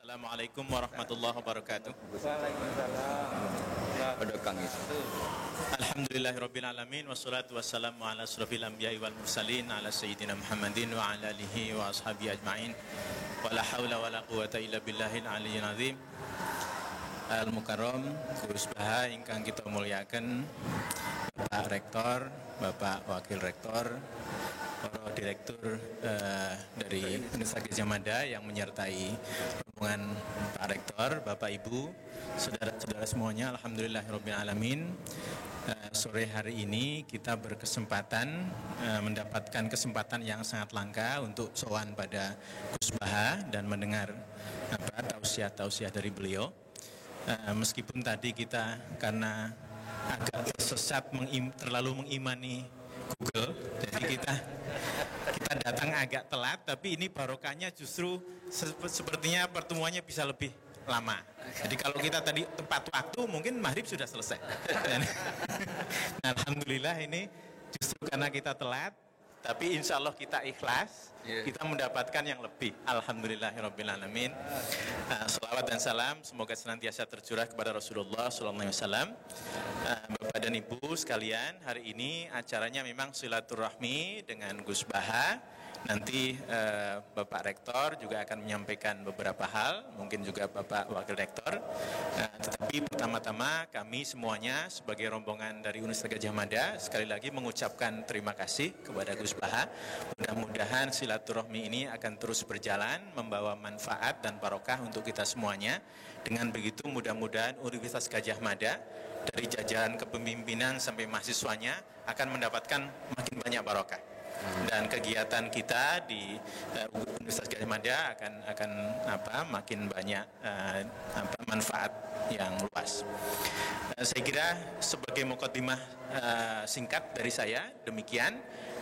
Assalamualaikum warahmatullahi wabarakatuh. Waalaikumsalam. Ada Kang Isa. Alhamdulillahirabbil alamin wassalatu wassalamu ala asrofil anbiya'i wal mursalin ala sayyidina Muhammadin wa ala alihi wa ashabihi ajmain. Wala haula wala quwata illa billahil aliyyil azim. Al Mukarram Gus Baha ingkang kita muliakan, Bapak Rektor, Bapak Wakil Rektor, para direktur dari Universitas Gadjah Mada yang menyertai rombongan Pak Rektor, Bapak Ibu, saudara-saudara semuanya, alhamdulillahirabbil alamin. Sore hari ini kita berkesempatan mendapatkan kesempatan yang sangat langka untuk sowan pada Gus Baha dan mendengar tausiah-tausiah dari beliau. Meskipun tadi kita karena agak tersesat terlalu mengimani Google, jadi kita datang agak telat, tapi ini barokahnya justru sepertinya pertemuannya bisa lebih lama. Jadi kalau kita tadi tepat waktu mungkin maghrib sudah selesai. Dan, alhamdulillah ini justru karena kita telat, tapi insya Allah kita ikhlas, kita mendapatkan yang lebih. Alhamdulillahirabbil alamin. Salawat dan salam semoga senantiasa tercurah kepada Rasulullah SAW. Bapak dan Ibu sekalian, hari ini acaranya memang silaturahmi dengan Gus Baha. Nanti Bapak Rektor juga akan menyampaikan beberapa hal, mungkin juga Bapak Wakil Rektor. Tetapi pertama-tama kami semuanya sebagai rombongan dari Universitas Gadjah Mada sekali lagi mengucapkan terima kasih kepada Gus Baha. Mudah-mudahan silaturahmi ini akan terus berjalan, membawa manfaat dan barokah untuk kita semuanya. Dengan begitu mudah-mudahan Universitas Gadjah Mada dari jajaran kepemimpinan sampai mahasiswanya akan mendapatkan makin banyak barokah. Dan kegiatan kita di Universitas Gadjah Mada akan makin banyak manfaat yang luas. Saya kira sebagai mukadimah singkat dari saya demikian.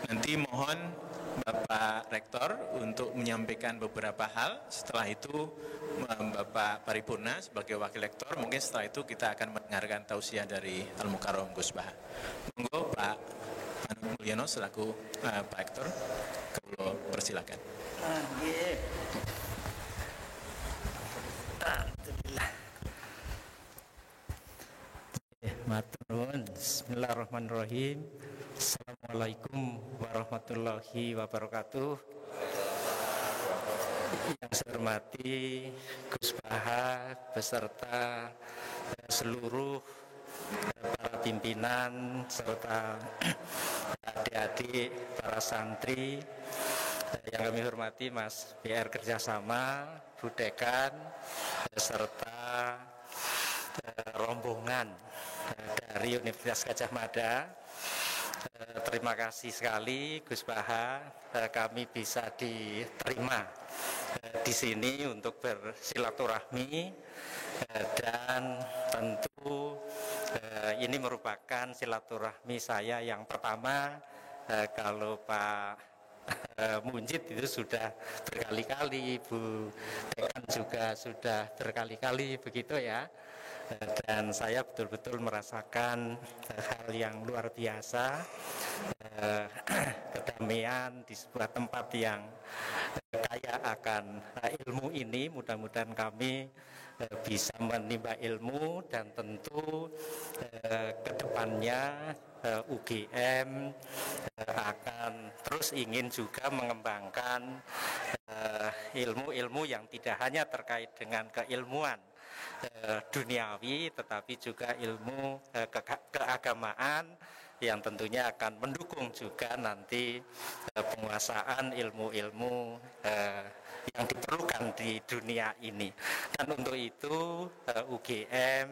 Nanti mohon Bapak Rektor untuk menyampaikan beberapa hal. Setelah itu Bapak Paripurna sebagai Wakil Rektor. Mungkin setelah itu kita akan mendengarkan tausiah dari Al Mukarram Gus Baha. Monggo Pak Anung Mulyono selaku Pak Rektor, kalau persilakan. Alhamdulillah. Matur nuwun. Bismillahirrahmanirrahim. Assalamualaikum warahmatullahi wabarakatuh. Yang saya hormati Gus Baha beserta seluruh para pimpinan serta adik-adik para santri yang kami hormati Mas BR Kerjasama, Bu Dekan serta rombongan dari Universitas Gadjah Mada. Terima kasih sekali Gus Baha, kami bisa diterima di sini untuk bersilaturahmi dan tentu ini merupakan silaturahmi saya yang pertama. Kalau Pak Munjid itu sudah berkali-kali, Bu Dekan juga sudah berkali-kali begitu ya. Dan saya betul-betul merasakan hal yang luar biasa, kedamaian di sebuah tempat yang kaya akan ilmu ini. Mudah-mudahan kami bisa menimba ilmu dan tentu kedepannya UGM akan terus ingin juga mengembangkan ilmu-ilmu yang tidak hanya terkait dengan keilmuan duniawi, tetapi juga ilmu keagamaan yang tentunya akan mendukung juga nanti penguasaan ilmu-ilmu yang diperlukan di dunia ini. Dan untuk itu UGM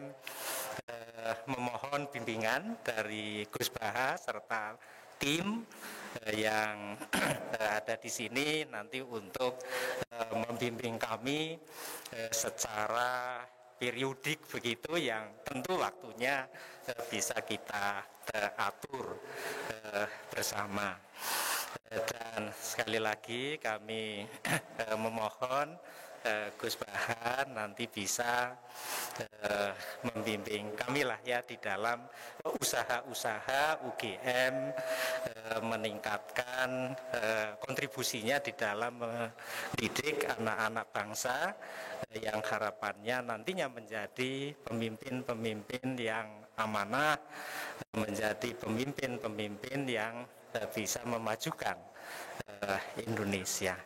memohon bimbingan dari Gus Baha serta tim yang ada di sini nanti untuk membimbing kami secara periodik begitu, yang tentu waktunya bisa kita atur bersama. Dan sekali lagi kami memohon Gus Baha nanti bisa membimbing kami lah ya di dalam usaha-usaha UGM meningkatkan kontribusinya di dalam mendidik anak-anak bangsa yang harapannya nantinya menjadi pemimpin-pemimpin yang amanah, menjadi pemimpin-pemimpin yang bisa memajukan Indonesia.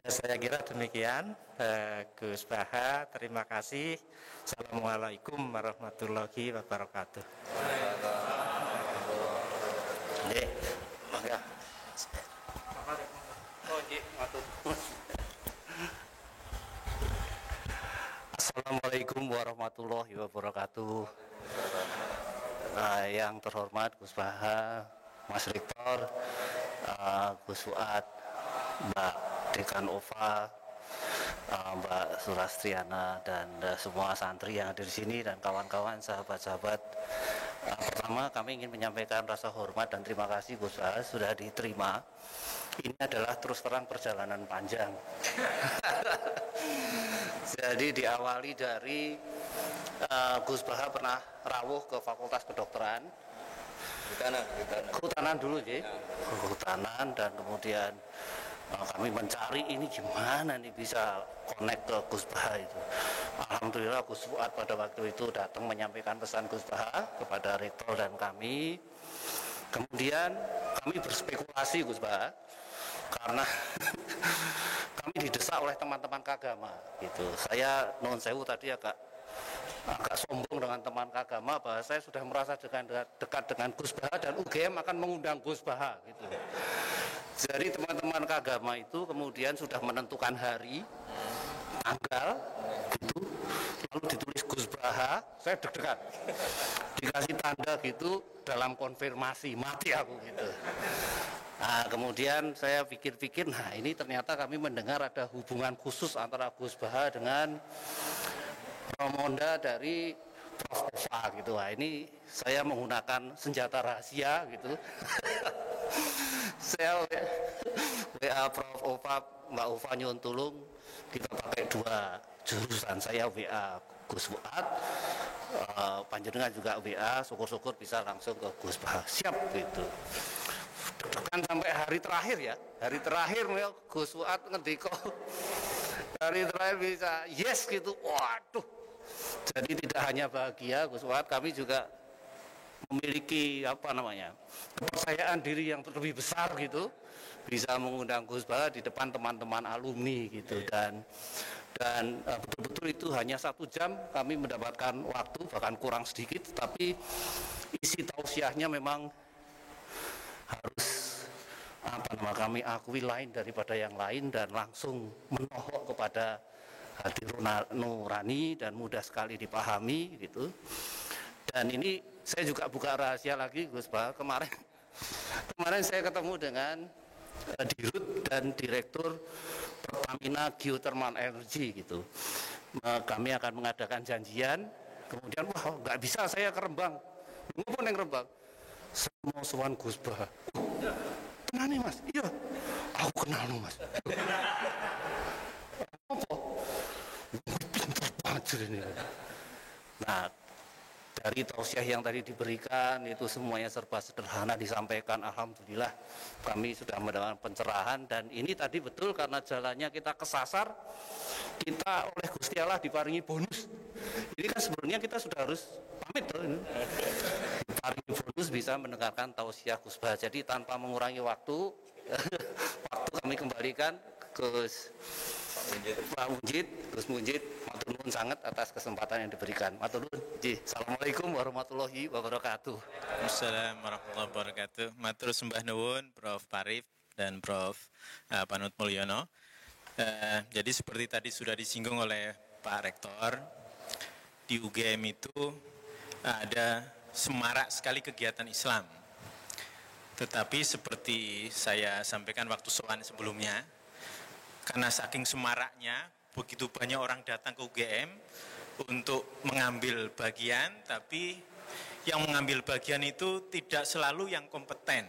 Saya kira demikian, Gus Baha. Terima kasih. Assalamualaikum warahmatullahi wabarakatuh. Assalamualaikum warahmatullahi wabarakatuh. Yang terhormat Gus Baha, Mas Rektor, Gus Fuad, Mbak Dekan Ova, Mbak Surastriana, dan semua santri yang ada di sini dan kawan-kawan, sahabat-sahabat. Pertama, kami ingin menyampaikan rasa hormat dan terima kasih Gus Baha sudah diterima. Ini adalah terus terang perjalanan panjang. Jadi diawali dari Gus Baha pernah rawuh ke Fakultas Kedokteran. Kehutanan dulu ya. Kehutanan, dan kemudian kami mencari ini gimana nih bisa connect ke Gus Baha itu. Alhamdulillah Gus Fuad pada waktu itu datang menyampaikan pesan Gus Baha kepada rektor dan kami. Kemudian kami berspekulasi Gus Baha karena kami didesak oleh teman-teman kagama gitu. Saya non sewu tadi agak sombong dengan teman kagama bahwa saya sudah merasa dekat dengan Gus Baha dan UGM akan mengundang Gus Baha gitu. Jadi teman-teman kagama itu kemudian sudah menentukan hari, tanggal, gitu, lalu ditulis Gus Baha, saya deg-degan, dikasih tanda gitu dalam konfirmasi, mati aku gitu. Nah, kemudian saya pikir-pikir, nah ini ternyata kami mendengar ada hubungan khusus antara Gus Baha dengan Romonda dari Prof. Ova gitu. Nah, ini saya menggunakan senjata rahasia gitu. Saya WA Prof. Ova, Mbak Ova nyuwun tulung, kita pakai dua jurusan. Saya WA Gus Fuad, panjenengan juga WA, syukur-syukur bisa langsung ke Gus Baha. Siap gitu. Kan sampai hari terakhir ya, hari terakhir Gus Fuad ngendiko, hari terakhir bisa yes gitu. Waduh, jadi tidak hanya bahagia Gus Fuad, kami juga memiliki kepercayaan diri yang lebih besar gitu, bisa mengundang Gus Baha di depan teman-teman alumni gitu. Dan betul-betul itu hanya 1 jam kami mendapatkan waktu, bahkan kurang sedikit, tapi isi tausiahnya memang harus kami akui lain daripada yang lain dan langsung menohok kepada hati nurani dan mudah sekali dipahami gitu. Dan ini saya juga buka rahasia lagi Gus Baha, kemarin saya ketemu dengan Dirut dan Direktur Pertamina Geothermal Energy gitu. Kami akan mengadakan janjian, kemudian wah nggak bisa saya ke Rembang, ngumpul yang Rembang, saya mau sowan Gus Baha. Kenal nih Mas? Iya, aku kenal nih Mas. Apa? Pintar banget ini. Nah, dari tausiah yang tadi diberikan itu semuanya serba sederhana disampaikan. Alhamdulillah kami sudah mendapatkan pencerahan, dan ini tadi betul karena jalannya kita kesasar, kita oleh Gusti Allah diparingi bonus. Ini kan sebenarnya kita sudah harus pamit tuh. Diparingi bonus bisa mendengarkan tausiah Gus Baha. Jadi tanpa mengurangi waktu kami kembalikan ke Pak Munjid, Gus Munjid, matur nuwun sangat atas kesempatan yang diberikan. Matur nuwun. Assalamualaikum warahmatullahi wabarakatuh. Assalamualaikum warahmatullahi wabarakatuh. Matur sembah nuwun Prof. Parif dan Prof. Panut Mulyono. Jadi seperti tadi sudah disinggung oleh Pak Rektor, di UGM itu ada semarak sekali kegiatan Islam. Tetapi seperti saya sampaikan waktu soal sebelumnya, karena saking semaraknya, begitu banyak orang datang ke UGM untuk mengambil bagian, tapi yang mengambil bagian itu tidak selalu yang kompeten.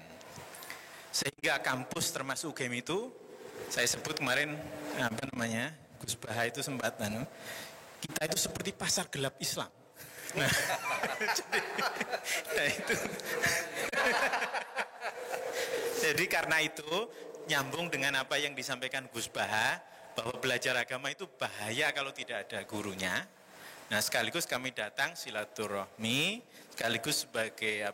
Sehingga kampus termasuk UGM itu, saya sebut kemarin Gus Baha itu sempat kita itu seperti pasar gelap Islam. Nah, jadi karena itu nyambung dengan apa yang disampaikan Gus Baha, bahwa belajar agama itu bahaya kalau tidak ada gurunya. Nah, sekaligus kami datang silaturahmi, sekaligus sebagai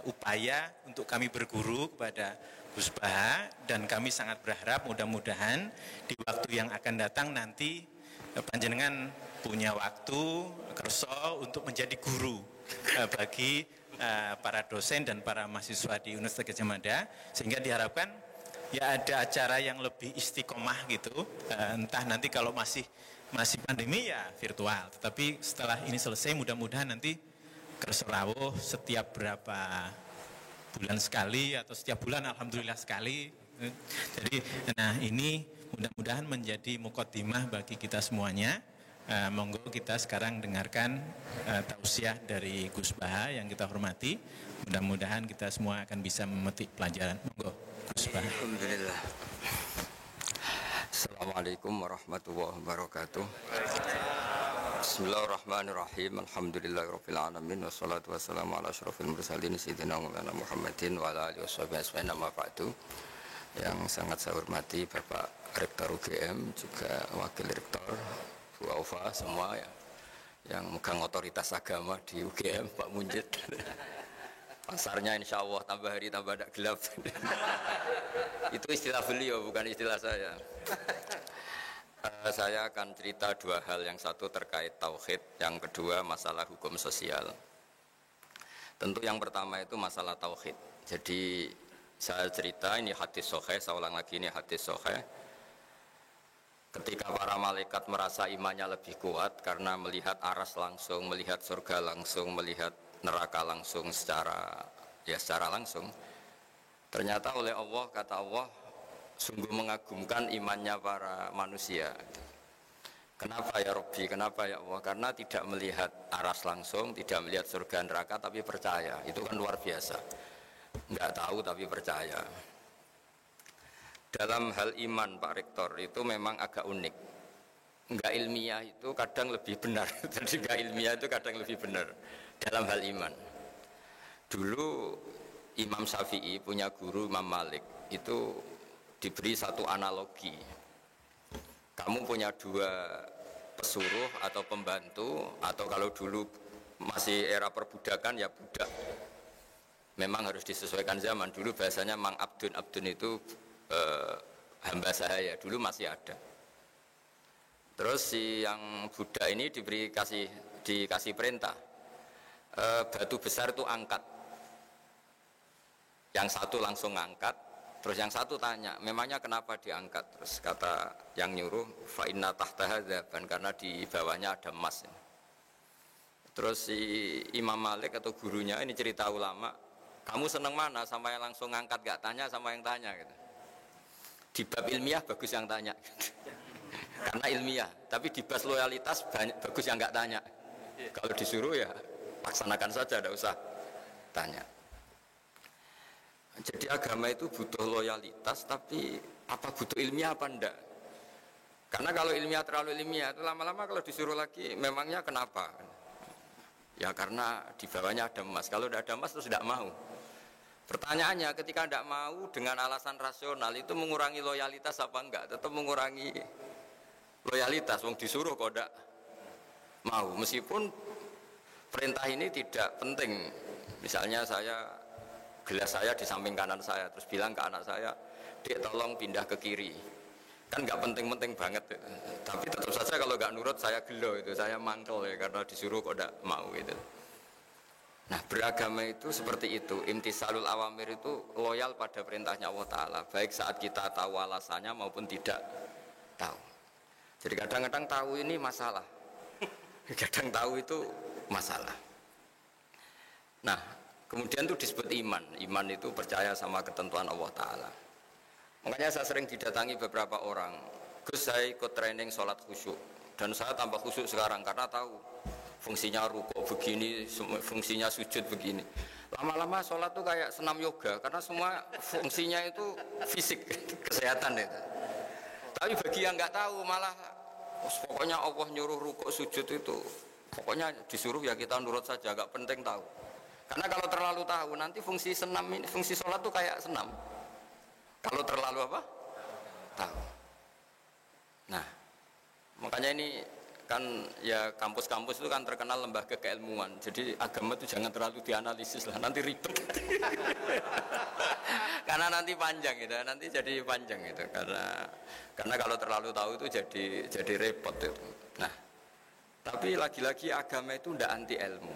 upaya untuk kami berguru kepada Gus Baha, dan kami sangat berharap mudah-mudahan di waktu yang akan datang nanti panjenengan punya waktu kerso untuk menjadi guru bagi para dosen dan para mahasiswa di Universitas Gadjah Mada, sehingga diharapkan ya ada acara yang lebih istiqomah gitu, entah nanti kalau masih pandemi ya virtual, tetapi setelah ini selesai mudah-mudahan nanti kerso rawuh setiap berapa bulan sekali atau setiap bulan alhamdulillah sekali. Jadi nah ini mudah-mudahan menjadi muqaddimah bagi kita semuanya. Monggo kita sekarang dengarkan tausiah dari Gus Baha yang kita hormati. Mudah-mudahan kita semua akan bisa memetik pelajaran. Monggo Gus Baha. Alhamdulillah. Assalamualaikum warahmatullahi wabarakatuh. Bismillahirrahmanirrahim. Alhamdulillahirabbil alamin wassalatu wassalamu ala asyrofil mursalin sayyidina Muhammadin wa ala alihi washabihi ajmain, amma ba'du. Yang sangat saya hormati Bapak Rektor UGM, juga Wakil Rektor Bu Aufa, semua ya, yang megang otoritas agama di UGM, Pak Munjid. Pasarnya insya Allah tambah hari tambah tidak gelap. Itu istilah beliau, bukan istilah saya. Saya akan cerita dua hal, yang satu terkait tauhid, yang kedua masalah hukum sosial. Tentu yang pertama itu masalah tauhid. Jadi saya cerita, ini hadis sahih, saya ulang lagi, ini hadis sahih. Ketika para malaikat merasa imannya lebih kuat karena melihat aras langsung, melihat surga langsung, melihat neraka langsung secara langsung, ternyata oleh Allah, kata Allah, sungguh mengagumkan imannya para manusia. Kenapa ya Rabbi, kenapa ya Allah? Karena tidak melihat aras langsung, tidak melihat surga neraka, tapi percaya. Itu kan luar biasa. Enggak tahu tapi percaya. Dalam hal iman Pak Rektor itu memang agak unik. Enggak ilmiah itu kadang lebih benar. Jadi enggak ilmiah itu kadang lebih benar dalam hal iman. Dulu Imam Syafi'i punya guru Imam Malik, itu diberi satu analogi. Kamu punya dua pesuruh atau pembantu, atau kalau dulu masih era perbudakan ya budak. Memang harus disesuaikan zaman. Dulu bahasanya Mang Abdun, Abdun itu hamba sahaya, dulu masih ada. Terus si yang budak ini dikasih perintah, batu besar itu angkat. Yang satu langsung ngangkat, terus yang satu tanya, memangnya kenapa diangkat? Terus kata yang nyuruh, fa inna tahtaha dzaban, karena di bawahnya ada emas. Terus si Imam Malik atau gurunya ini cerita ulama, kamu seneng mana, sama yang langsung ngangkat gak tanya, sama yang tanya gitu. Di bab ilmiah bagus yang tanya karena ilmiah, tapi di bab loyalitas bagus yang nggak tanya. Kalau disuruh ya laksanakan saja, tidak usah tanya. Jadi agama itu butuh loyalitas, tapi apa butuh ilmiah apa enggak? Karena kalau ilmiah terlalu ilmiah itu lama-lama kalau disuruh lagi, memangnya kenapa? Ya karena di bawahnya ada emas. Kalau tidak ada emas terus tidak mau. Pertanyaannya, ketika tidak mau dengan alasan rasional itu mengurangi loyalitas apa enggak? Tetap mengurangi loyalitas. Wong disuruh kok tidak mau, meskipun perintah ini tidak penting. Misalnya gelas saya di samping kanan saya, terus bilang ke anak saya, Dek tolong pindah ke kiri. Kan nggak penting-penting banget. Tapi tetap saja kalau nggak nurut saya gelo itu, saya mangkel ya, karena disuruh kok tidak mau gitu. Nah, beragama itu seperti itu. Imtisalul awamir itu loyal pada perintahnya Allah Ta'ala, baik saat kita tahu alasannya maupun tidak tahu. Jadi kadang-kadang tahu ini masalah, kadang tahu itu masalah. Nah, kemudian itu disebut iman. Iman itu percaya sama ketentuan Allah Ta'ala. Makanya saya sering didatangi beberapa orang, Gus saya ikut training sholat khusyuk, dan saya tambah khusyuk sekarang karena tahu fungsinya rukuk begini, fungsinya sujud begini. Lama-lama sholat tuh kayak senam yoga, karena semua fungsinya itu fisik, kesehatan itu. Tapi bagi yang nggak tahu malah pokoknya Allah nyuruh rukuk sujud itu pokoknya disuruh ya kita nurut saja, nggak penting tahu. Karena kalau terlalu tahu nanti fungsi senam ini, fungsi sholat tuh kayak senam. Kalau terlalu apa? Tahu. Nah, makanya ini kan ya kampus-kampus itu kan terkenal lembaga keilmuan. Jadi agama itu jangan terlalu dianalisis lah, nanti ribet. Karena nanti panjang gitu, nanti jadi panjang gitu. Karena kalau terlalu tahu itu jadi repot itu. Nah, tapi lagi-lagi agama itu tidak anti ilmu.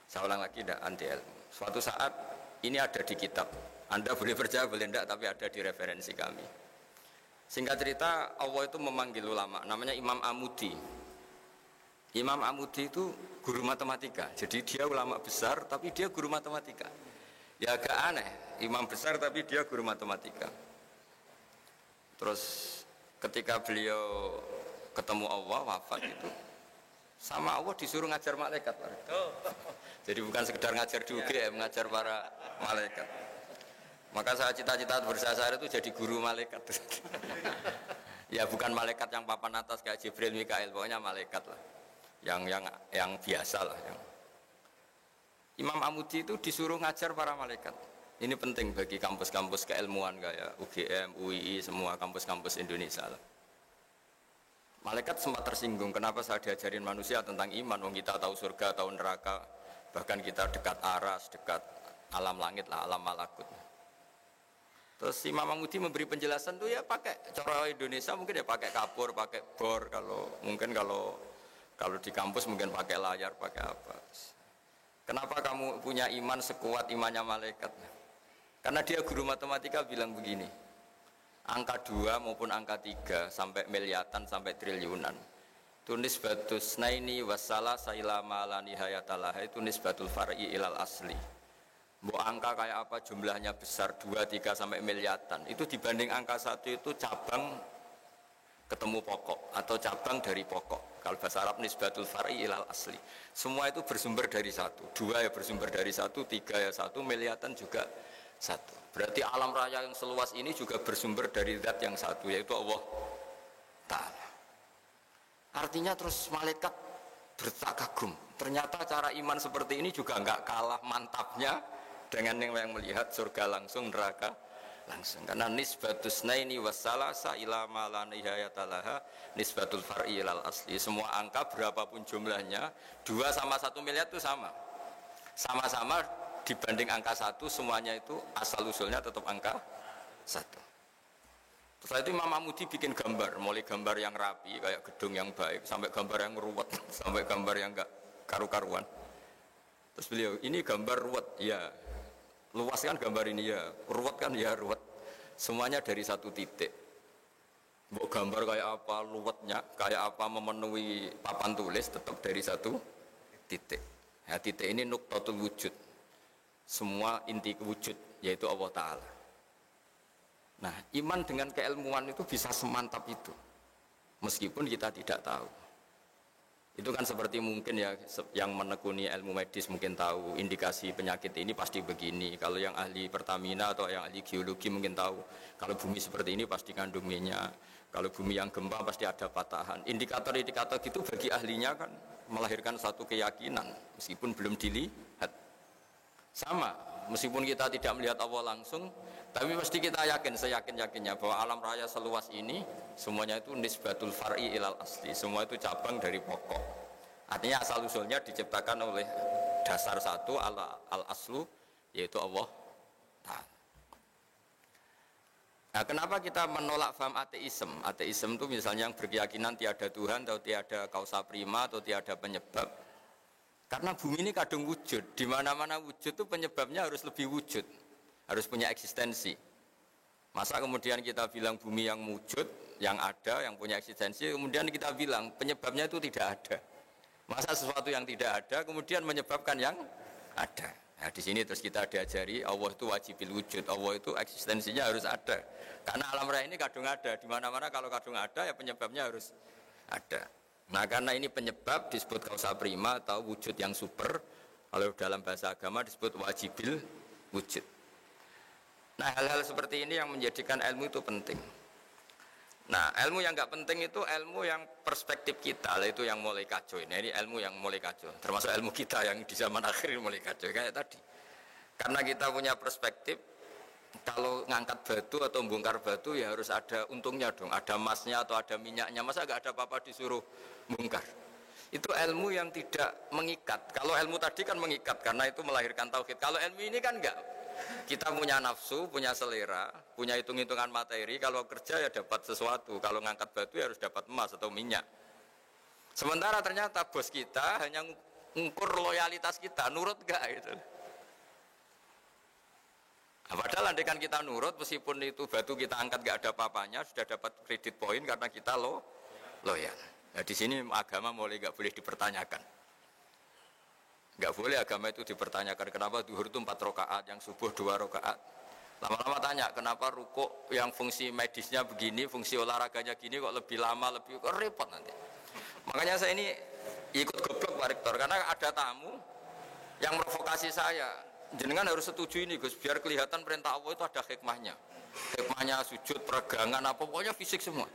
Saya ulang lagi, tidak anti ilmu. Suatu saat ini ada di kitab. Anda boleh percaya boleh tidak, tapi ada di referensi kami. Singkat cerita, Allah itu memanggil ulama, namanya Imam Amudi. Imam Amudi itu guru matematika, jadi dia ulama besar, tapi dia guru matematika. Ya agak aneh, imam besar tapi dia guru matematika. Terus ketika beliau ketemu Allah, wafat itu, sama Allah disuruh ngajar malaikat. Jadi bukan sekedar ngajar di UGM, ngajar para malaikat. Maka saya cita-cita bersasar itu jadi guru malaikat. Ya bukan malaikat yang papan atas kayak Jibril, Mikail, pokoknya malaikat lah. Yang biasa lah. Imam Amudi itu disuruh ngajar para malaikat. Ini penting bagi kampus-kampus keilmuan kayak UGM, UII, semua kampus-kampus Indonesia lah. Malaikat sempat tersinggung, kenapa saya diajarin manusia tentang iman, wong kita tahu surga, tahu neraka, bahkan kita dekat aras, dekat alam langit lah, alam malakut. Terus Imam Amudi memberi penjelasan tuh ya pakai cara Indonesia mungkin ya pakai kapur, pakai bor, kalau di kampus mungkin pakai layar, pakai apa. Kenapa kamu punya iman sekuat imannya malaikat? Karena dia guru matematika bilang begini, angka 2 maupun angka 3 sampai miliatan sampai triliunan itu nisbatus naini wassalah sailama la nihayatalah, itu nisbatul far'i ilal asli. Mau angka kayak apa jumlahnya besar 2, 3 sampai miliatan, itu dibanding angka 1 itu cabang ketemu pokok atau cabang dari pokok. Kalau bahasa Arab nisbatul far'i ilal asli. Semua itu bersumber dari 1. 2 ya bersumber dari 1, 3 ya 1, miliatan juga 1. Berarti alam raya yang seluas ini juga bersumber dari zat yang 1, yaitu Allah Ta'ala. Artinya terus malaikat bertakagum. Ternyata cara iman seperti ini juga enggak kalah mantapnya dengan yang melihat surga langsung, neraka langsung. Karena nisbatus naini wassalasa ila ma la nihayatalaha nisbatul far'i ilal asli. Semua angka berapapun jumlahnya, 2 sama 1 miliar itu sama. Sama-sama dibanding angka 1, semuanya itu asal usulnya tetap angka 1. Setelah itu Imam Amudi bikin gambar, mulai gambar yang rapi kayak gedung yang baik sampai gambar yang ruwet, sampai gambar yang enggak karu-karuan. Terus beliau, ini gambar ruwet, ya luas kan gambar ini ya, ruwet kan ya ruwet. Semuanya dari 1 titik. Mau gambar kayak apa, luwetnya, kayak apa memenuhi papan tulis tetap dari 1 titik. Ya, titik ini nuqtatul wujud. Semua inti wujud, yaitu Allah Ta'ala. Nah, iman dengan keilmuan itu bisa semantap itu. Meskipun kita tidak tahu. Itu kan seperti mungkin ya yang menekuni ilmu medis mungkin tahu indikasi penyakit ini pasti begini. Kalau yang ahli Pertamina atau yang ahli geologi mungkin tahu kalau bumi seperti ini pasti kandung minyak. Kalau bumi yang gempa pasti ada patahan. Indikator-indikator gitu bagi ahlinya kan melahirkan satu keyakinan meskipun belum dilihat. Sama, meskipun kita tidak melihat Allah langsung, tapi mesti kita yakin, seyakin-yakinnya bahwa alam raya seluas ini semuanya itu nisbatul far'i ilal asli, semua itu cabang dari pokok. Artinya asal usulnya diciptakan oleh dasar satu al-aslu, yaitu Allah Ta'ala. Nah, kenapa kita menolak faham ateisme? Ateisme itu misalnya yang berkeyakinan tiada Tuhan atau tiada kausa prima atau tiada penyebab. Karena bumi ini kadung wujud, di mana-mana wujud itu penyebabnya harus lebih wujud, harus punya eksistensi. Masa kemudian kita bilang bumi yang wujud, yang ada, yang punya eksistensi, kemudian kita bilang penyebabnya itu tidak ada. Masa sesuatu yang tidak ada kemudian menyebabkan yang ada. Nah, di sini terus kita diajari Allah itu wajibil wujud, Allah itu eksistensinya harus ada. Karena alam raya ini kadung ada, di mana-mana kalau kadung ada ya penyebabnya harus ada. Nah, karena ini penyebab disebut kausa prima atau wujud yang super. Kalau dalam bahasa agama disebut wajibil wujud. Nah, hal-hal seperti ini yang menjadikan ilmu itu penting. Nah, ilmu yang nggak penting itu ilmu yang perspektif kita, itu yang mulai kacau. Nah, ini ilmu yang mulai kacau, termasuk ilmu kita yang di zaman akhir ini mulai kacau kayak tadi. Karena kita punya perspektif, kalau ngangkat batu atau bongkar batu ya harus ada untungnya dong, ada emasnya atau ada minyaknya. Masa nggak ada apa-apa disuruh bongkar? Itu ilmu yang tidak mengikat. Kalau ilmu tadi kan mengikat karena itu melahirkan tauhid. Kalau ilmu ini kan enggak. Kita punya nafsu, punya selera, punya hitung-hitungan materi. Kalau kerja ya dapat sesuatu. Kalau ngangkat batu ya harus dapat emas atau minyak. Sementara ternyata bos kita hanya ngukur loyalitas kita, nurut enggak gitu. Nah, padahal andaikan kita nurut, meskipun itu batu kita angkat enggak ada apa-apanya, sudah dapat kredit poin karena kita loyal. Nah, di sini agama mulai enggak boleh dipertanyakan. Enggak boleh agama itu dipertanyakan. Kenapa zuhur itu 4 rakaat, yang subuh 2 rakaat. Lama-lama tanya, kenapa rukuk yang fungsi medisnya begini, fungsi olahraganya gini kok lebih lama, lebih kok repot nanti. Makanya saya ini ikut goblok Pak Rektor, karena ada tamu yang provokasi saya. Jenengan harus setuju ini Gus, biar kelihatan perintah Allah itu ada hikmahnya. Hikmahnya sujud, peregangan, apa pokoknya fisik semua.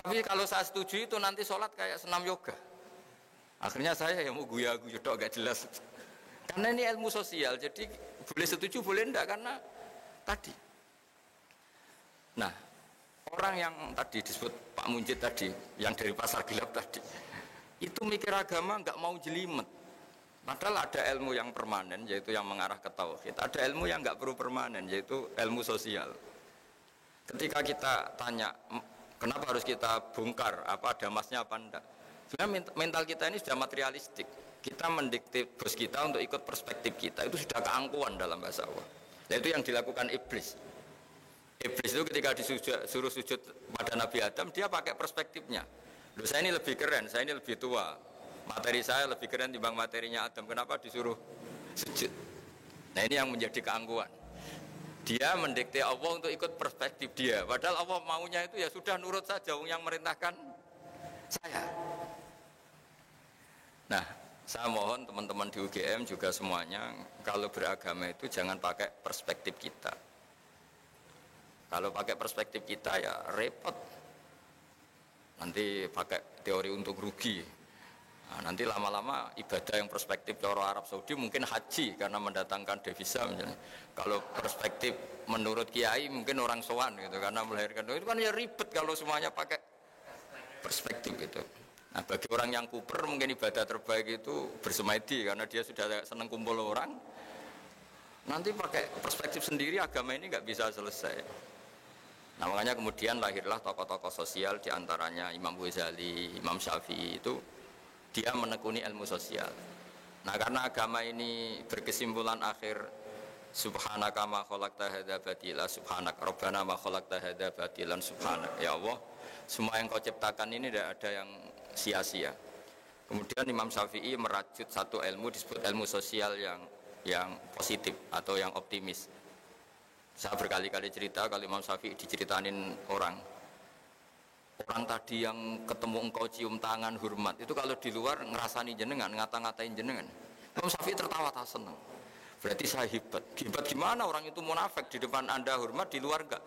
Tapi kalau saya setuju itu nanti sholat kayak senam yoga. Akhirnya saya yang mau guya-guya dok agak jelas. Karena ini ilmu sosial, jadi boleh setuju boleh enggak karena tadi. Nah, orang yang tadi disebut Pak Munjid tadi, yang dari pasar gelap tadi, itu mikir agama enggak mau jelimet. Padahal ada ilmu yang permanen, yaitu yang mengarah ke tauhid. Ada ilmu yang enggak perlu permanen, yaitu ilmu sosial. Ketika kita tanya, kenapa harus kita bongkar, apa ada emasnya apa enggak? Sebenarnya mental kita ini sudah materialistik. Kita mendikte bos kita untuk ikut perspektif kita. Itu sudah keangkuhan dalam bahasa Allah. Nah, itu yang dilakukan iblis. Iblis itu ketika disuruh sujud pada Nabi Adam, dia pakai perspektifnya. Loh, saya ini lebih keren, saya ini lebih tua. Materi saya lebih keren dibanding materinya Adam. Kenapa disuruh sujud? Nah, ini yang menjadi keangkuhan. Dia mendikte Allah untuk ikut perspektif dia. Padahal Allah maunya itu ya sudah nurut saja yang merintahkan saya. Nah, saya mohon teman-teman di UGM juga semuanya, kalau beragama itu jangan pakai perspektif kita. Kalau pakai perspektif kita ya repot. Nanti pakai teori untuk rugi. Nah, nanti lama-lama ibadah yang perspektif cara Arab Saudi mungkin haji karena mendatangkan devisa misalnya. Kalau perspektif menurut kiai mungkin orang sowan gitu karena melahirkan itu kan ya ribet kalau semuanya pakai perspektif itu. Nah, bagi orang yang kuper mungkin ibadah terbaik itu bersemedi karena dia sudah senang kumpul orang. Nanti pakai perspektif sendiri agama ini nggak bisa selesai. Nah, makanya kemudian lahirlah tokoh-tokoh sosial diantaranya Imam Ghazali, Imam Syafi'i itu dia menekuni ilmu sosial. Nah, karena agama ini berkesimpulan akhir subhanaka ma khalaqta hadza batila subhanak rabbana ma khalaqta hadza batilan subhanak. Ya Allah, semua yang kau ciptakan ini tidak ada yang sia-sia. Kemudian Imam Syafi'i merajut satu ilmu disebut ilmu sosial yang positif atau yang optimis. Saya berkali-kali cerita kalau Imam Syafi'i diceritain orang tadi yang ketemu engkau cium tangan hormat itu kalau di luar ngerasani jenengan, ngata-ngatain jenengan. Imam Syafi'i tertawa tak senang. Berarti saya hebat. Hebat gimana orang itu munafik di depan Anda hormat, di luar enggak?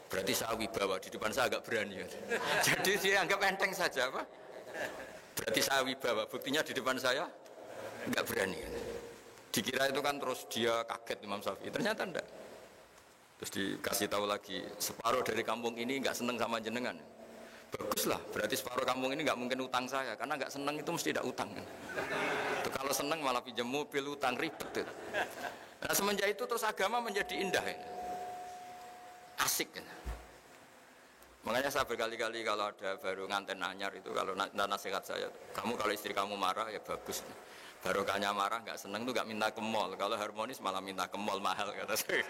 Berarti saya wibawa, di depan saya agak berani. Jadi dia anggap enteng saja apa? Berarti saya wibawa, buktinya di depan saya enggak berani. Dikira itu kan terus dia kaget Imam Syafi'i, ternyata enggak. Terus dikasih tahu lagi, separuh dari kampung ini enggak seneng sama jenengan. Baguslah, berarti separuh kampung ini enggak mungkin utang saya, karena enggak seneng itu mesti tidak utang. Itu kalau seneng malah pinjam mobil, utang, ribet. Itu. Nah, semenjak itu terus agama menjadi indah. Asik. Makanya saya berkali-kali kalau ada baru nganten anyar itu kalau nasihat saya, kamu kalau istri kamu marah ya bagus. Barokahnya marah nggak seneng tuh nggak minta ke mall. Kalau harmonis malah minta ke mall mahal kata saya.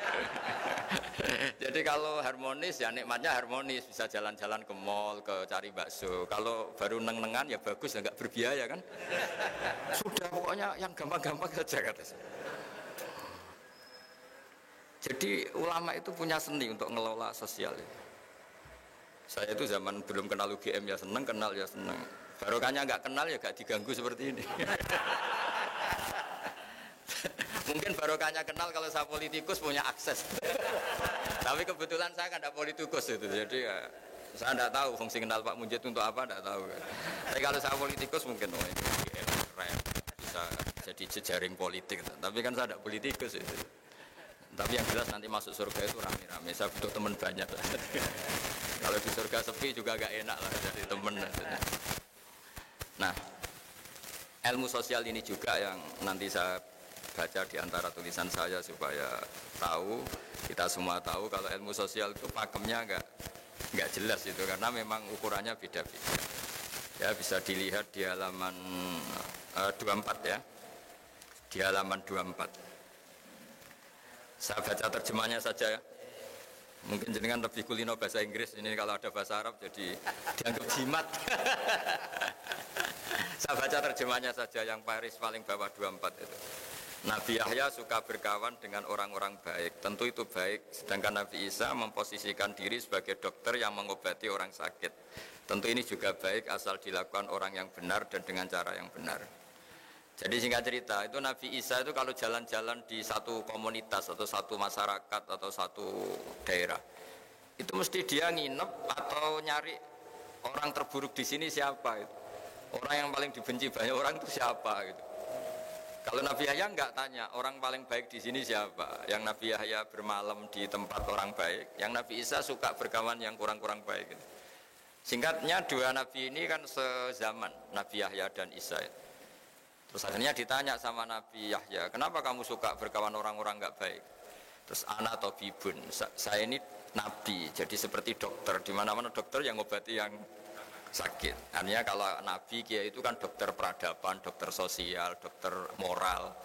Jadi kalau harmonis ya nikmatnya harmonis, bisa jalan-jalan ke mall, ke cari bakso. Kalau baru neng-nengan ya bagus, ya nggak berbiaya kan. Sudah pokoknya yang gampang-gampang saja kata saya. Jadi ulama itu punya seni untuk ngelola sosial. Saya itu zaman belum kenal UGM ya seneng, kenal ya seneng. Barokahnya nggak kenal ya nggak diganggu seperti ini. Mungkin barokahnya kenal kalau saya politikus punya akses. Tapi kebetulan saya kan tidak politikus itu, jadi ya Saya tidak tahu fungsi kenal Pak Munjid untuk apa, tidak tahu. Tapi kalau saya politikus mungkin ini keren, bisa jadi jejaring politik. Tapi kan saya tidak politikus itu. Tapi yang jelas nanti masuk surga itu rame-rame. Saya butuh teman banyak. Kalau di surga sepi juga agak enak lah jadi teman. Nah, ilmu sosial ini juga yang nanti saya baca di antara tulisan saya supaya tahu, kita semua tahu kalau ilmu sosial itu pakemnya enggak jelas itu karena memang ukurannya beda-beda. Ya bisa dilihat di halaman 24 ya. Di halaman 24. Saya baca terjemahnya saja ya. Mungkin jenengan lebih kulino bahasa Inggris, ini kalau ada bahasa Arab jadi dianggap jimat. Saya baca terjemahnya saja yang baris paling bawah 24 itu. Nabi Yahya suka berkawan dengan orang-orang baik. Tentu itu baik, sedangkan Nabi Isa memposisikan diri sebagai dokter yang mengobati orang sakit. Tentu ini juga baik asal dilakukan orang yang benar dan dengan cara yang benar. Jadi singkat cerita, itu Nabi Isa itu kalau jalan-jalan di satu komunitas atau satu masyarakat atau satu daerah, itu mesti dia nginep atau nyari orang terburuk di sini siapa itu. Orang yang paling dibenci banyak orang itu siapa gitu. Kalau Nabi Yahya enggak tanya, orang paling baik di sini siapa? Yang Nabi Yahya bermalam di tempat orang baik, yang Nabi Isa suka berkawan yang kurang-kurang baik gitu. Singkatnya dua nabi ini kan sezaman, Nabi Yahya dan Isa. Terus akhirnya ditanya sama Nabi Yahya, kenapa kamu suka berkawan orang-orang enggak baik? Terus ana tabibun, saya ini nabi, jadi seperti dokter, di mana-mana dokter yang ngobati yang sakit. Artinya kalau nabi kiai itu kan dokter peradaban, dokter sosial, dokter moral.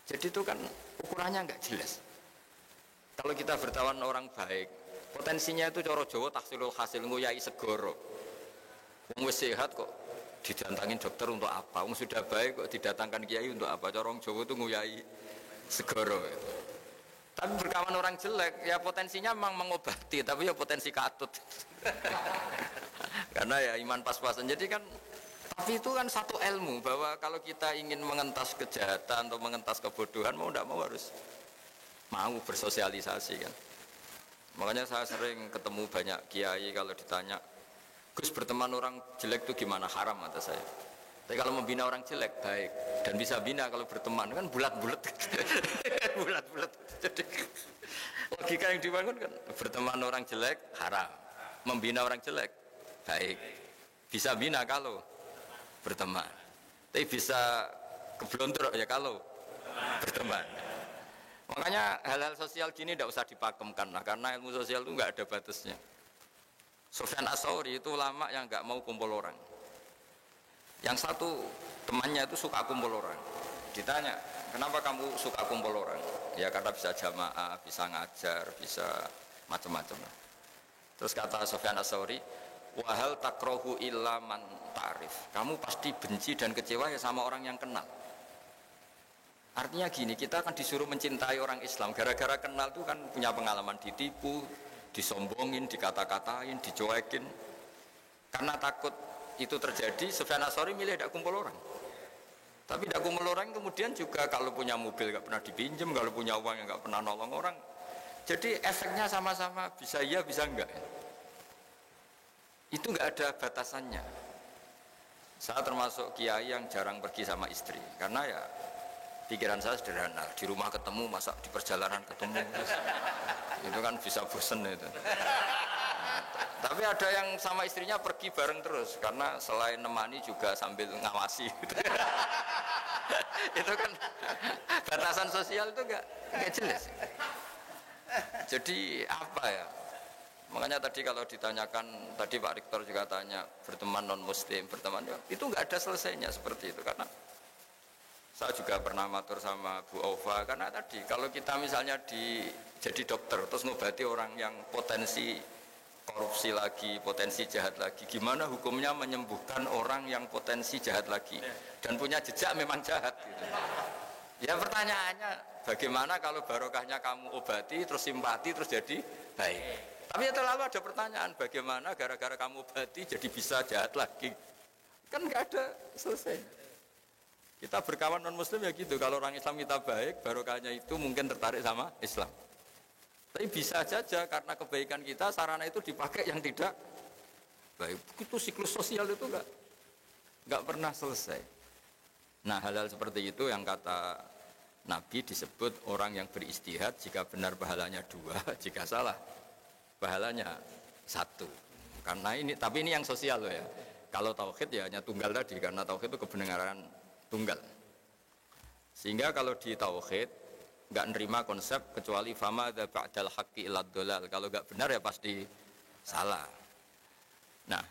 Jadi itu kan ukurannya enggak jelas. Kalau kita bertawan orang baik, potensinya itu coro Jawa tahsilul hasil nguyai segoro. Wong wis sehat kok didatangin dokter untuk apa? Wong sudah baik kok didatangkan kiai untuk apa? Corong Jawa itu nguyai segoro. Tapi berkawan orang jelek, ya potensinya memang mengobati, tapi ya potensi katut. Karena ya iman pas-pasan. Jadi kan, tapi itu kan satu ilmu bahwa kalau kita ingin mengentas kejahatan atau mengentas kebodohan, mau tidak mau harus mau bersosialisasi kan. Makanya saya sering ketemu banyak kiai kalau ditanya, Gus berteman orang jelek itu gimana? Haram kata saya. Tapi kalau membina orang jelek baik dan bisa bina kalau berteman kan bulat-bulat, bulat-bulat. Jadi logika yang dibangun kan berteman orang jelek haram, membina orang jelek baik, bisa bina kalau berteman. Tapi bisa keblontor ya kalau berteman. Makanya hal-hal sosial gini tidak usah dipakemkan lah, karena ilmu sosial itu nggak ada batasnya. Sufyan As-Tsauri itu ulama yang nggak mau kumpul orang. Yang satu temannya itu suka kumpul orang. Ditanya, kenapa kamu suka kumpul orang? Ya karena bisa jamaah, bisa ngajar, bisa macam-macam. Terus kata Sufyan As-Tsauri, wahal takrohu illa man ta'rif. Kamu pasti benci dan kecewa ya sama orang yang kenal. Artinya gini, kita akan disuruh mencintai orang Islam. Gara-gara kenal itu kan punya pengalaman ditipu, disombongin, dikata-katain, dicuekin. Karena takut itu terjadi, Sufyan As-Tsauri milih tidak kumpul orang. Tapi tidak kumpul orang kemudian juga kalau punya mobil nggak pernah dipinjam, kalau punya uang yang nggak pernah nolong orang. Jadi efeknya sama-sama, bisa iya bisa enggak. Itu nggak ada batasannya. Saya termasuk kiai yang jarang pergi sama istri, karena ya pikiran saya sederhana, di rumah ketemu, masa di perjalanan ketemu, itu kan bisa bosen itu. Tapi ada yang sama istrinya pergi bareng terus, karena selain nemani juga sambil ngawasi. Gitu. Itu kan batasan sosial itu nggak jelas. Jadi apa ya? Makanya tadi kalau ditanyakan, tadi Pak Rektor juga tanya, berteman non Muslim, berteman itu nggak ada selesainya seperti itu, karena saya juga pernah matur sama Bu Ova, karena tadi kalau kita misalnya jadi dokter terus ngobati orang yang potensi korupsi lagi, potensi jahat lagi, gimana hukumnya menyembuhkan orang yang potensi jahat lagi dan punya jejak memang jahat gitu. Ya pertanyaannya, bagaimana kalau barokahnya kamu obati terus simpati terus jadi baik. Tapi ya terlalu ada pertanyaan, bagaimana gara-gara kamu obati jadi bisa jahat lagi. Kan nggak ada selesai. Kita berkawan non muslim ya gitu, kalau orang Islam kita baik, barokahnya itu mungkin tertarik sama Islam. Tapi bisa saja karena kebaikan kita sarana itu dipakai yang tidak baik. Itu siklus sosial itu enggak pernah selesai. Nah, hal-hal seperti itu yang kata Nabi disebut orang yang beristihad, jika benar pahalanya 2, jika salah pahalanya 1. Karena ini, tapi ini yang sosial loh ya. Kalau tauhid ya hanya tunggal tadi, karena tauhid itu kebenaran tunggal. Sehingga kalau di tauhid enggak nerima konsep kecuali fama dza ba'dal haqqi illa dhalal. Kalau enggak benar ya pasti salah. Nah,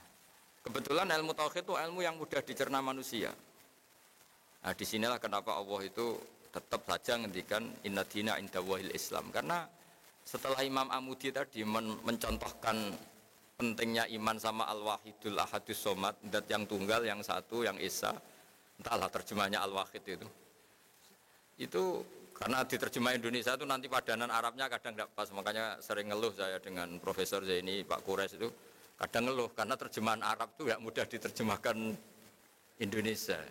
kebetulan ilmu tauhid itu ilmu yang mudah dicerna manusia. Nah, disinilah kenapa Allah itu tetap saja ngendikan inna dina indallahil Islam. Karena setelah Imam Amudi tadi mencontohkan pentingnya iman sama al-wahidul ahadus somad, zat yang tunggal, yang satu, yang esa, entahlah terjemahnya al-wahid itu karena diterjemah Indonesia itu nanti padanan Arabnya kadang tidak pas, makanya sering ngeluh saya dengan Profesor Zaini, Pak Kures itu kadang ngeluh karena terjemahan Arab itu tidak mudah diterjemahkan Indonesia.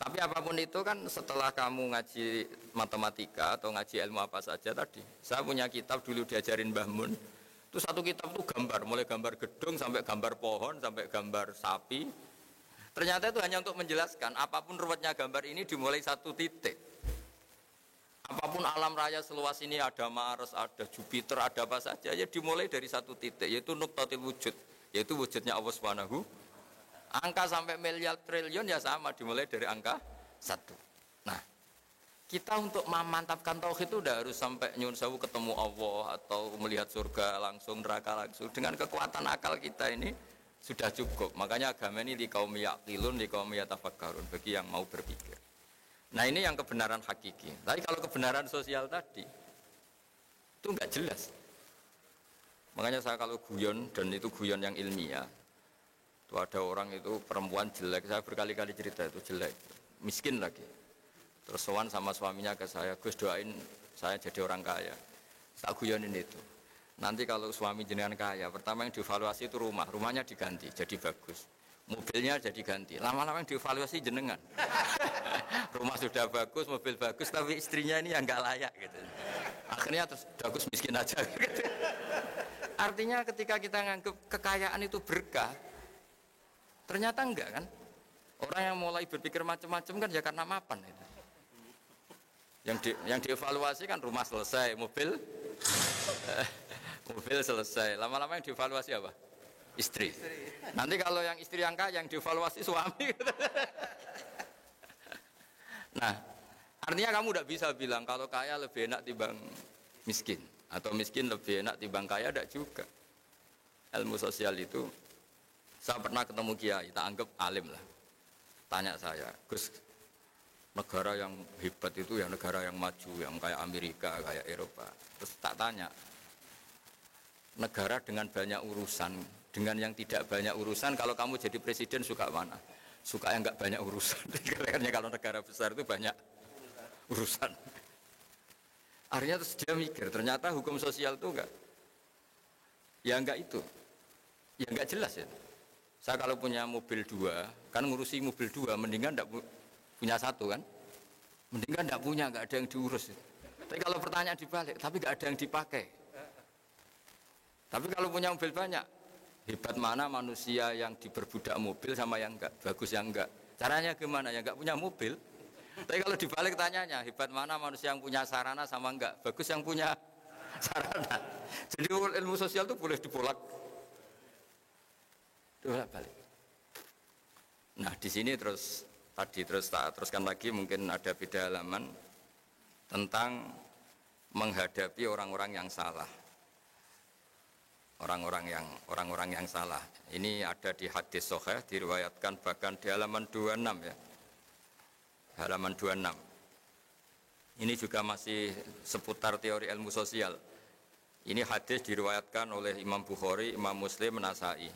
Tapi apapun itu kan setelah kamu ngaji matematika atau ngaji ilmu apa saja tadi, saya punya kitab dulu diajarin Mbah Mun, itu satu kitab itu gambar, mulai gambar gedung sampai gambar pohon sampai gambar sapi. Ternyata itu hanya untuk menjelaskan apapun ruwetnya gambar ini dimulai satu titik. Apapun alam raya seluas ini ada Mars, ada Jupiter, ada apa saja ya dimulai dari satu titik, yaitu nuqtatil wujud, yaitu wujudnya Allah Subhanahu. Angka sampai miliar triliun ya sama, dimulai dari angka 1. Nah, kita untuk memantapkan tauhid itu udah harus sampai nyun sewu ketemu Allah atau melihat surga langsung, neraka langsung. Dengan kekuatan akal kita ini sudah cukup. Makanya agama ini li qaumi yaqilun, li qaumi yatafakkarun, bagi yang mau berpikir. Nah, ini yang kebenaran hakiki. Tapi kalau kebenaran sosial tadi itu enggak jelas. Makanya saya kalau guyon, dan itu guyon yang ilmiah, itu ada orang itu perempuan jelek, saya berkali-kali cerita itu jelek, miskin lagi. Terus sowan sama suaminya ke saya, Gus doain saya jadi orang kaya. Tak guyonin itu. Nanti kalau suami jenengan kaya, pertama yang dievaluasi itu rumahnya diganti jadi bagus. Mobilnya jadi ganti. Lama-lama yang dievaluasi jenengan. Rumah sudah bagus, mobil bagus, tapi istrinya ini yang enggak layak gitu. Akhirnya terus bagus miskin aja gitu. Artinya ketika kita nganggap kekayaan itu berkah, ternyata enggak kan? Orang yang mulai berpikir macam-macam kan ya karena mapan itu. Yang dievaluasi kan rumah selesai, mobil selesai. Lama-lama yang dievaluasi apa? Istri. Nanti kalau yang istri yang kaya yang dievaluasi suami. Nah, artinya kamu tidak bisa bilang kalau kaya lebih enak timbang miskin atau miskin lebih enak timbang kaya, tidak juga. Ilmu sosial itu, saya pernah ketemu kiai, tak anggap alim lah. Tanya saya, Gus, negara yang hebat itu ya negara yang maju, yang kayak Amerika, kayak Eropa. Terus tak tanya, negara dengan banyak urusan, dengan yang tidak banyak urusan, kalau kamu jadi presiden suka mana? Suka yang enggak banyak urusan. Karena kalau negara besar itu banyak urusan. Akhirnya terus dia mikir, ternyata hukum sosial itu enggak. Ya enggak itu. Ya enggak jelas ya. Saya kalau punya mobil 2, kan ngurusi mobil 2, mendingan enggak punya 1 kan? Mendingan enggak punya, enggak ada yang diurus. Tapi kalau pertanyaan dibalik, tapi enggak ada yang dipakai. Tapi kalau punya mobil banyak, hebat mana manusia yang diperbudak mobil sama yang enggak, bagus yang enggak. Caranya gimana? Yang enggak punya mobil. Tapi kalau dibalik tanyanya, hebat mana manusia yang punya sarana sama enggak, bagus yang punya sarana. Jadi ilmu sosial itu boleh bolak-balik. Nah, di sini terus tak teruskan lagi, mungkin ada beda halaman tentang menghadapi orang-orang yang salah. Orang-orang yang salah. Ini ada di hadis sahih, diriwayatkan bahkan di halaman 26 ya. Halaman 26. Ini juga masih seputar teori ilmu sosial. Ini hadis diriwayatkan oleh Imam Bukhari, Imam Muslim, Nasai.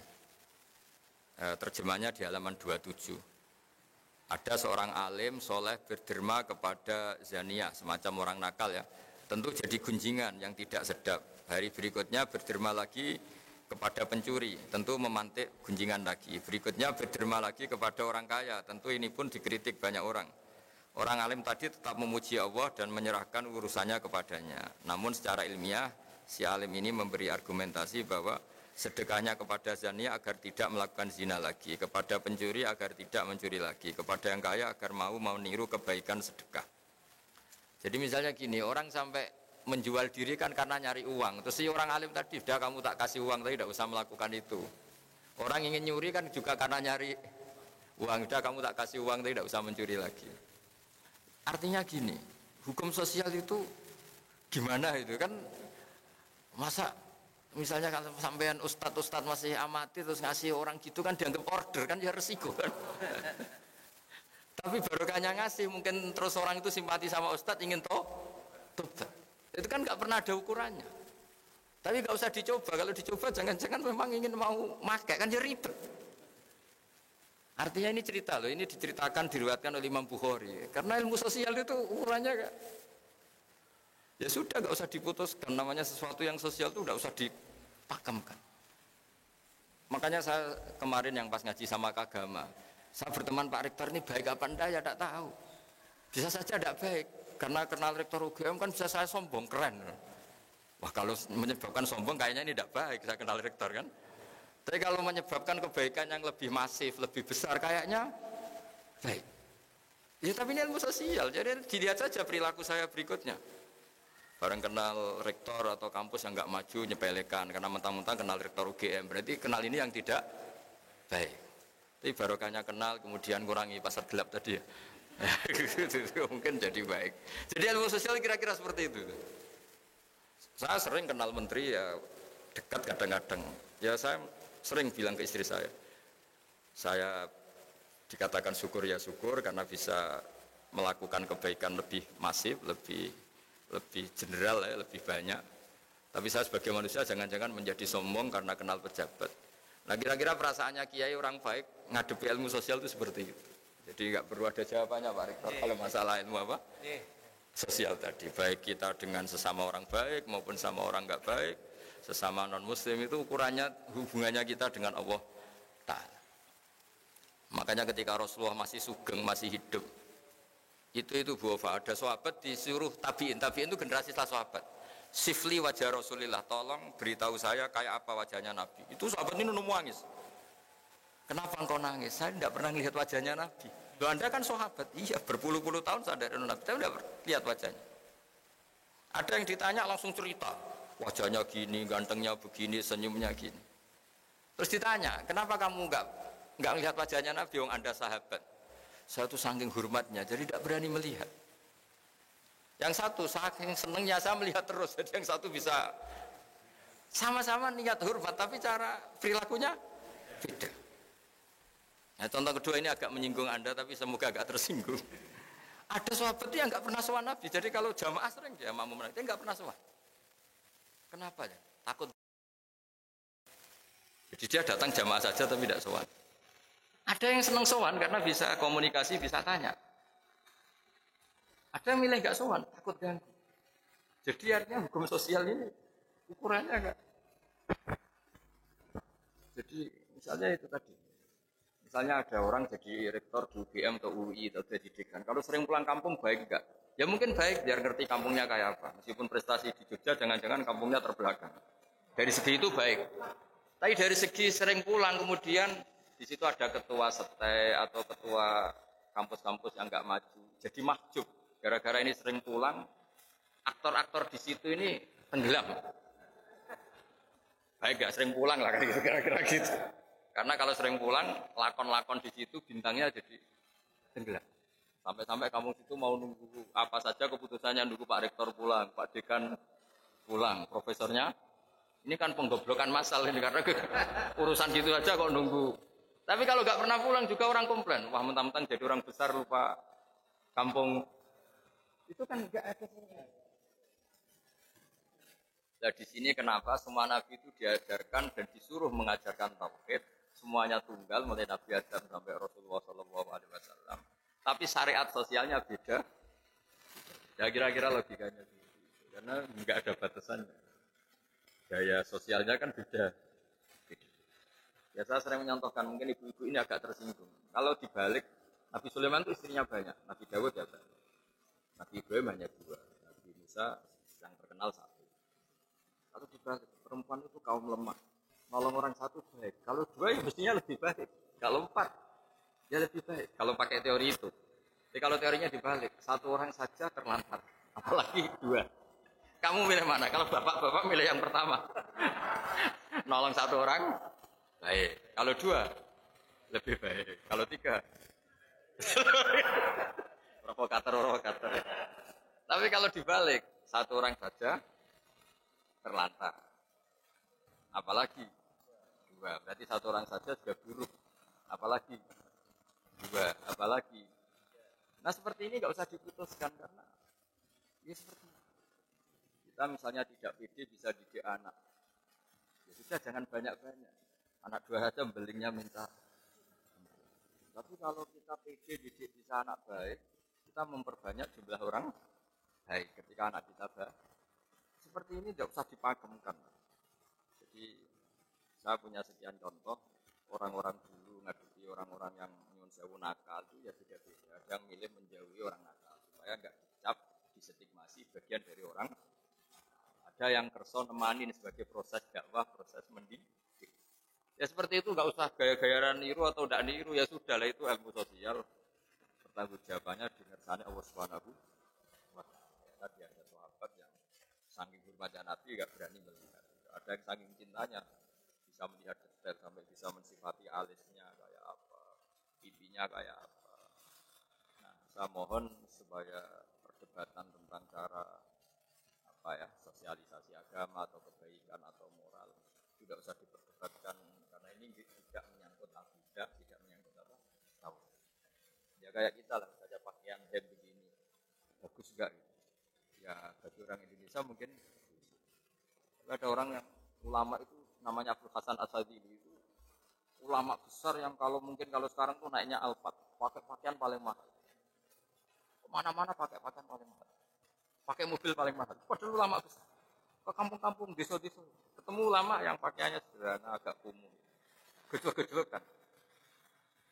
Terjemahnya di halaman 27. Ada seorang alim soleh berderma kepada zaniyah, semacam orang nakal ya. Tentu jadi gunjingan yang tidak sedap. Hari berikutnya berderma lagi kepada pencuri, tentu memantik gunjingan lagi. Berikutnya berderma lagi kepada orang kaya, tentu ini pun dikritik banyak orang. Orang alim tadi tetap memuji Allah dan menyerahkan urusannya kepadanya. Namun secara ilmiah, si alim ini memberi argumentasi bahwa sedekahnya kepada zania agar tidak melakukan zina lagi, kepada pencuri agar tidak mencuri lagi, kepada yang kaya agar mau niru kebaikan sedekah. Jadi misalnya gini, orang sampai menjual diri kan karena nyari uang. Terus si orang alim tadi, udah kamu tak kasih uang, tapi tidak usah melakukan itu. Orang ingin nyuri kan juga karena nyari uang, udah kamu tak kasih uang, tapi tidak usah mencuri lagi. Artinya gini, hukum sosial itu gimana itu kan, masa misalnya kalau sampean ustadz masih amati terus ngasih orang gitu kan dianggap order kan ya resiko kan. Tapi barokahnya ngasih mungkin terus orang itu simpati sama ustadz ingin tobat. Itu kan nggak pernah ada ukurannya. Tapi nggak usah dicoba, kalau dicoba jangan-jangan memang ingin mau makai kan ya ribet. Artinya ini cerita loh, ini diceritakan, diriwayatkan oleh Imam Bukhari. Karena ilmu sosial itu ukurannya kan, ya sudah nggak usah diputuskan, namanya sesuatu yang sosial itu nggak usah dipakemkan. Makanya saya kemarin yang pas ngaji sama Kagama, saya berteman Pak Rektor ini baik apa enggak ya tidak tahu. Bisa saja tidak baik, karena kenal Rektor UGM kan bisa saya sombong, keren. Wah kalau menyebabkan sombong kayaknya ini tidak baik, saya kenal Rektor kan. Tapi kalau menyebabkan kebaikan yang lebih masif, lebih besar kayaknya baik. Ya tapi ini ilmu sosial, jadi dilihat saja perilaku saya berikutnya. Barang kenal rektor atau kampus yang nggak maju nyepelekan, karena mentang-mentang kenal rektor UGM, berarti kenal ini yang tidak baik. Tapi barokahnya kenal, kemudian kurangi pasar gelap tadi ya. Mungkin jadi baik. Jadi ilmu sosial kira-kira seperti itu. Saya sering kenal menteri ya dekat kadang-kadang. Ya saya sering bilang ke istri saya dikatakan syukur ya syukur karena bisa melakukan kebaikan lebih masif, lebih general ya, lebih banyak. Tapi saya sebagai manusia jangan-jangan menjadi sombong karena kenal pejabat. Nah kira-kira perasaannya kiai orang baik ngadepi ilmu sosial itu seperti itu. Jadi nggak perlu ada jawabannya Pak Rektor kalau masalah ilmu apa? Sosial tadi. Baik kita dengan sesama orang baik maupun sama orang nggak baik. Sesama non-muslim itu ukurannya hubungannya kita dengan Allah Ta'ala. Makanya ketika Rasulullah masih sugeng, masih hidup, itu Bu Ofa, ada sahabat disuruh tabi'in itu generasi setelah sahabat. Sifli wajah Rasulillah, tolong beritahu saya kayak apa wajahnya Nabi. Itu sahabat ini nangis. Kenapa engkau nangis? Saya tidak pernah lihat wajahnya Nabi. Loh Anda kan sahabat, iya berpuluh-puluh tahun saya dari Nabi, saya tidak lihat wajahnya. Ada yang ditanya langsung cerita. Wajahnya gini, gantengnya begini, senyumnya gini. Terus ditanya, kenapa kamu enggak melihat wajahnya Nabi yang Anda sahabat? Saya tuh saking hormatnya, jadi tidak berani melihat. Yang satu saking senengnya saya melihat terus, jadi yang satu bisa sama-sama niat hormat, tapi cara perilakunya beda. Nah, contoh kedua ini agak menyinggung Anda, tapi semoga agak tersinggung. Ada sahabat yang enggak pernah sowan Nabi, jadi kalau jamaah sering dia makmum Nabi, dia enggak pernah sowan. Kenapa ya? Takut. Jadi dia datang jamaah saja tapi tidak sowan. Ada yang senang sowan karena bisa komunikasi, bisa tanya. Ada yang milih nggak sowan, takut ganggu. Jadi artinya hukum sosial ini ukurannya enggak. Jadi misalnya itu tadi. Misalnya ada orang jadi rektor di UGM atau UI atau jadi dekan. Kalau sering pulang kampung baik enggak? Ya mungkin baik biar ngerti kampungnya kayak apa. Meskipun prestasi di Jogja jangan-jangan kampungnya terbelakang. Dari segi itu baik. Tapi dari segi sering pulang kemudian di situ ada ketua sete atau ketua kampus-kampus yang enggak maju. Jadi mahjub. Gara-gara ini sering pulang, aktor-aktor di situ ini tenggelam. Baik enggak sering pulang lah kira-kira gitu. Karena kalau sering pulang, lakon-lakon di situ bintangnya jadi tenggelam. Sampai-sampai kamu situ mau nunggu apa saja keputusannya, nunggu Pak Rektor pulang, Pak Dekan pulang, profesornya. Ini kan penggoblokan massal ini karena urusan gitu aja kok nunggu. Tapi kalau nggak pernah pulang juga orang komplain. Wah mentang-mentang jadi orang besar lupa kampung. Itu kan nggak ada. Nah di sini kenapa semua nabi itu diajarkan dan disuruh mengajarkan tauhid, semuanya tunggal mulai Nabi Adam sampai Rasulullah SAW. Tapi syariat sosialnya beda. Ya kira-kira logikanya gitu. Karena nggak ada batasannya. Gaya sosialnya kan beda. Ya saya sering menyontohkan, mungkin ibu-ibu ini agak tersinggung. Kalau dibalik Nabi Sulaiman itu istrinya banyak, Nabi Dawud ya banyak. Nabi Ibrahim hanya 2, Nabi Musa yang terkenal 1. Kalau dibalik, perempuan itu kaum lemah. Nolong orang 1 baik. Kalau 2 ya mestinya lebih baik. Kalau 4 ya lebih baik. Kalau pakai teori itu. Jadi kalau teorinya dibalik, 1 orang saja terlantar. Apalagi 2. Kamu milih mana? Kalau bapak-bapak milih yang pertama. Nolong 1 orang baik. Kalau 2 lebih baik. Kalau 3 provokator. Tapi kalau dibalik, 1 orang saja terlantar. Apalagi 2. Berarti 1 orang saja sudah buruk. Apalagi 2. Apalagi. Nah seperti ini nggak usah diputuskan karena ya seperti ini. Kita misalnya tidak pede bisa didik anak. Ya sudah jangan banyak-banyak. Anak 2 saja belingnya minta. Tapi kalau kita pede didik bisa anak baik, kita memperbanyak jumlah orang baik ketika anak kita baik. Seperti ini tidak usah dipakemkan. Jadi saya punya sekian contoh orang-orang dulu ngadepi orang-orang yang nyuwun sewu nakal itu ya beda-beda. Ada yang milih menjauhi orang nakal supaya enggak dicap, distigmasi bagian dari orang. Ada yang kerso nemanin sebagai proses dakwah, proses mendidik. Ya seperti itu, nggak usah gaya-gayaan niru atau tidak niru, ya sudah lah itu ilmu sosial. Pertanggungjawabannya dingersani Allah Subhanahu wa Ta'ala. Tadi ada sahabat yang saking hormatnya Nabi nggak berani melihat. Ada yang saking cintanya bisa melihat detail sampai bisa mensifati alisnya kayak apa, pipinya kayak apa. Nah, saya mohon supaya perdebatan tentang cara apa ya sosialisasi agama atau kebaikan atau moral tidak usah diperdebatkan karena ini tidak menyangkut akidah, tidak menyangkut apa tahu. Ya kayak kita lah saja pakaian hem begini bagus enggak gitu. Ya bagi orang Indonesia mungkin ada orang yang ulama itu namanya Abdul Hasan Asadili itu ulama besar yang kalau mungkin kalau sekarang tuh naiknya Alphard pakai pakaian paling mahal. Kemana-mana pakai pakaian paling mahal. Pakai mobil paling mahal. Padahal ulama besar. Ke kampung-kampung, desa-desa, ketemu ulama yang pakaiannya sederhana, agak kumuh. Gejolak-gejolak kan.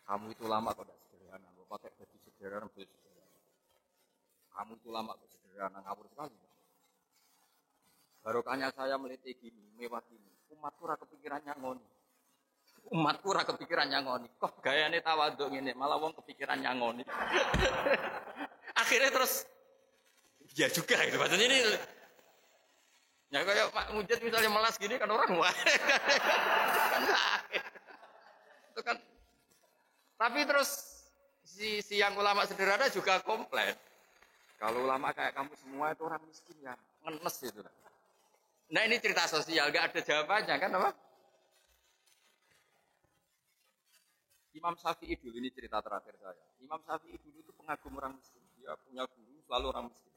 Kamu itu ulama kok tidak sederhana, mau pakai baju sederhana, baju sederhana. Kamu itu ulama kok sederhana, ngawur sekali. Barokahnya saya meliti gini, mewah gini. Umatku ora kepikiran nyangoni. Umatku ora kepikiran nyangoni. Kok gayane tawaduk ngene, malah wong kepikiran nyangoni. Akhirnya terus ya juga gitu. Maksudnya ini ya kayak Pak Mujid misalnya melas gini kan orang wah. Kan itu kan. Tapi terus si yang ulama sederhana juga komplain. Kalau ulama kayak kamu semua itu orang miskin ya, ngenes gitu. Nah ini cerita sosial, nggak ada jawabannya kan apa? Imam Syafi'i dulu, ini cerita terakhir saya. Imam Syafi'i dulu itu pengagum orang miskin. Dia punya guru selalu orang miskin.